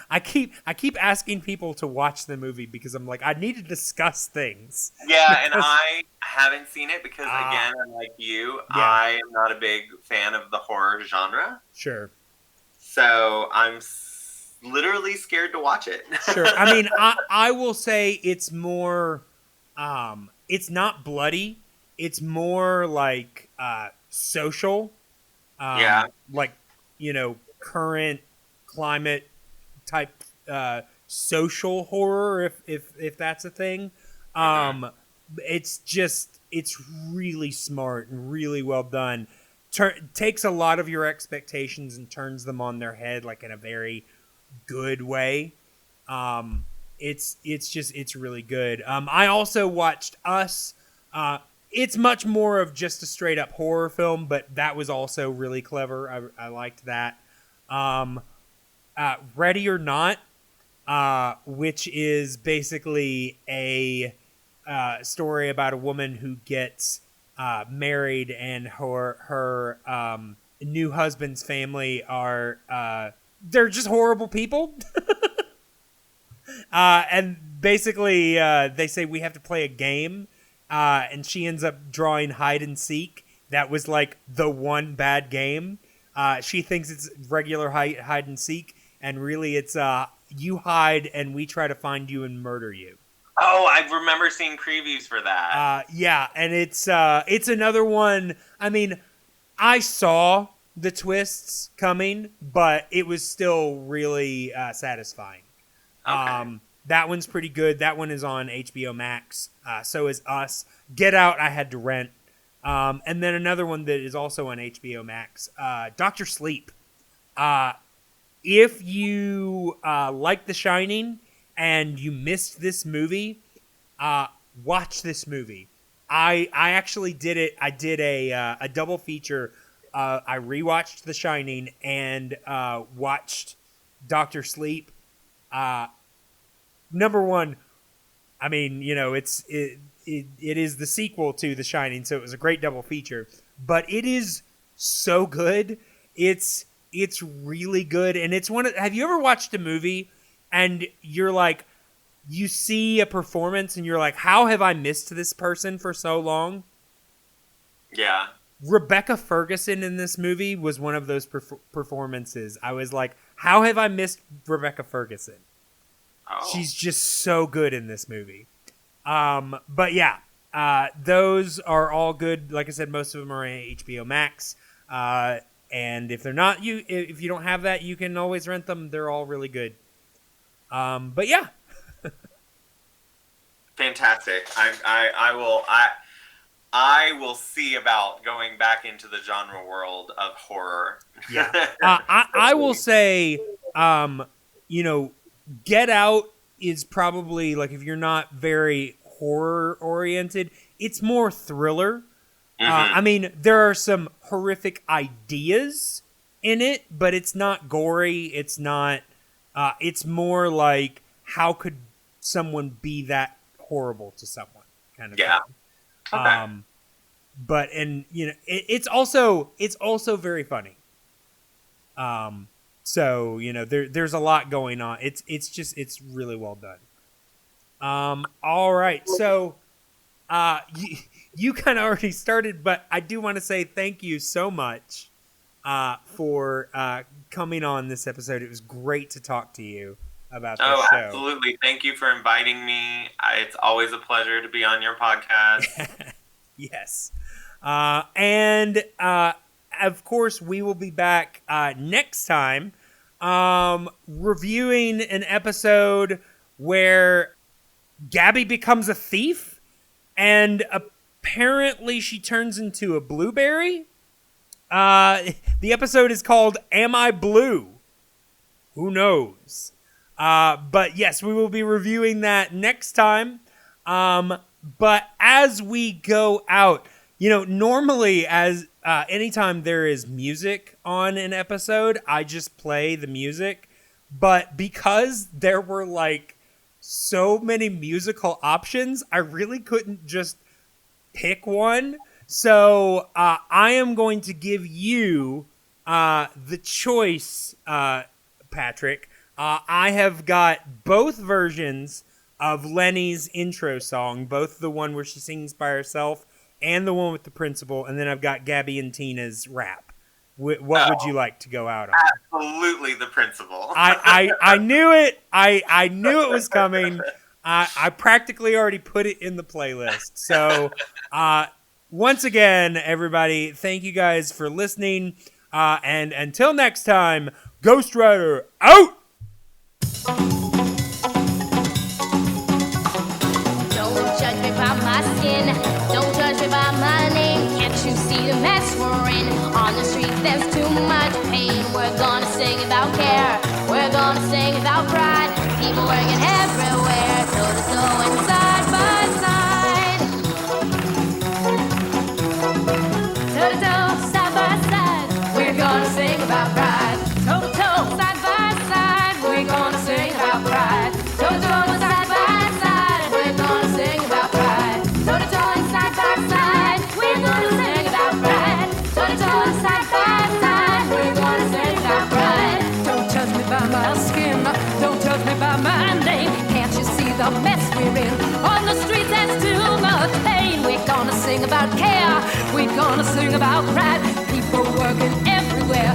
I keep asking people to watch the movie because I'm like, I need to discuss things. Yeah, and I haven't seen it because, again, unlike you, I am not a big fan of the horror genre. Sure. So I'm literally scared to watch it. Sure. I mean, I will say it's more, it's not bloody. It's more like social. Like, current climate type social horror, if that's a thing. It's really smart and really well done. Takes a lot of your expectations and turns them on their head, like in a very good way. It's really good. I also watched Us. It's much more of just a straight up horror film, but that was also really clever. I liked that. Ready or Not, which is basically a story about a woman who gets married, and her new husband's family are they're just horrible people. And basically they say we have to play a game, and she ends up drawing hide and seek. That was like the one bad game. She thinks it's regular hide and seek, and really it's you hide and we try to find you and murder you. Oh, I remember seeing previews for that. Yeah, and it's another one. I mean, I saw the twists coming, but it was still really satisfying. Okay. That one's pretty good. That one is on HBO Max. So is Us. Get Out, I had to rent. And then another one that is also on HBO Max, Dr. Sleep. If you like The Shining and you missed this movie, watch this movie. I actually did it. I did a double feature. I rewatched The Shining and watched Dr. Sleep. Number one, I mean, it is the sequel to The Shining, so it was a great double feature. But it is so good. It's really good, and it's one of. Have you ever watched a movie and you're like, you see a performance and you're like, how have I missed this person for so long? Yeah. Rebecca Ferguson in this movie was one of those performances. I was like, how have I missed Rebecca Ferguson? Oh. She's just so good in this movie. But yeah, those are all good. Like I said, most of them are on HBO Max. And if they're not, if you don't have that, you can always rent them. They're all really good. But yeah. Fantastic. I will see about going back into the genre world of horror. Yeah. I will say, Get Out is probably, like, if you're not very horror oriented, it's more thriller. I mean, there are some horrific ideas in it, but it's not gory. It's not, it's more like, how could someone be that horrible to someone? kind of Yeah. thing. Okay. But and it's also very funny. So there's a lot going on. It's really well done. All right, so you kind of already started, but I do want to say thank you so much for coming on this episode. It was great to talk to you about this show. Absolutely. Thank you for inviting me. It's always a pleasure to be on your podcast. Yes. And of course, we will be back next time reviewing an episode where Gabby becomes a thief and apparently she turns into a blueberry. The episode is called Am I Blue? Who knows? But yes, we will be reviewing that next time. But as we go out, normally as anytime there is music on an episode, I just play the music. But because there were so many musical options, I really couldn't just pick one. So I am going to give you the choice, Patrick. I have got both versions of Lenny's intro song, both the one where she sings by herself and the one with the principal, and then I've got Gabby and Tina's rap. What would you like to go out on? Absolutely the principal. I knew it. I knew it was coming. I practically already put it in the playlist. So once again, everybody, thank you guys for listening. And until next time, Ghostwriter out! Don't judge me by my skin. Don't judge me by my name. Can't you see the mess we're in? On the street there's too much pain. We're gonna sing about care. We're gonna sing about pride. People working everywhere, toe to toe and side by side. Toe to toe, side by side. We're gonna sing about pride. Toe to toe, side by side. We're gonna sing about pride. Toe to toe and side by side. We're gonna sing about pride. Toe to toe and side by side. We're gonna sing about pride. Toe to toe and side by side. We're gonna sing about pride. Don't judge me by my skin. Don't judge me by my name. Can't you see the mess we're in? On the streets there's too much pain. We're gonna sing about care. We're gonna sing about pride. People working everywhere.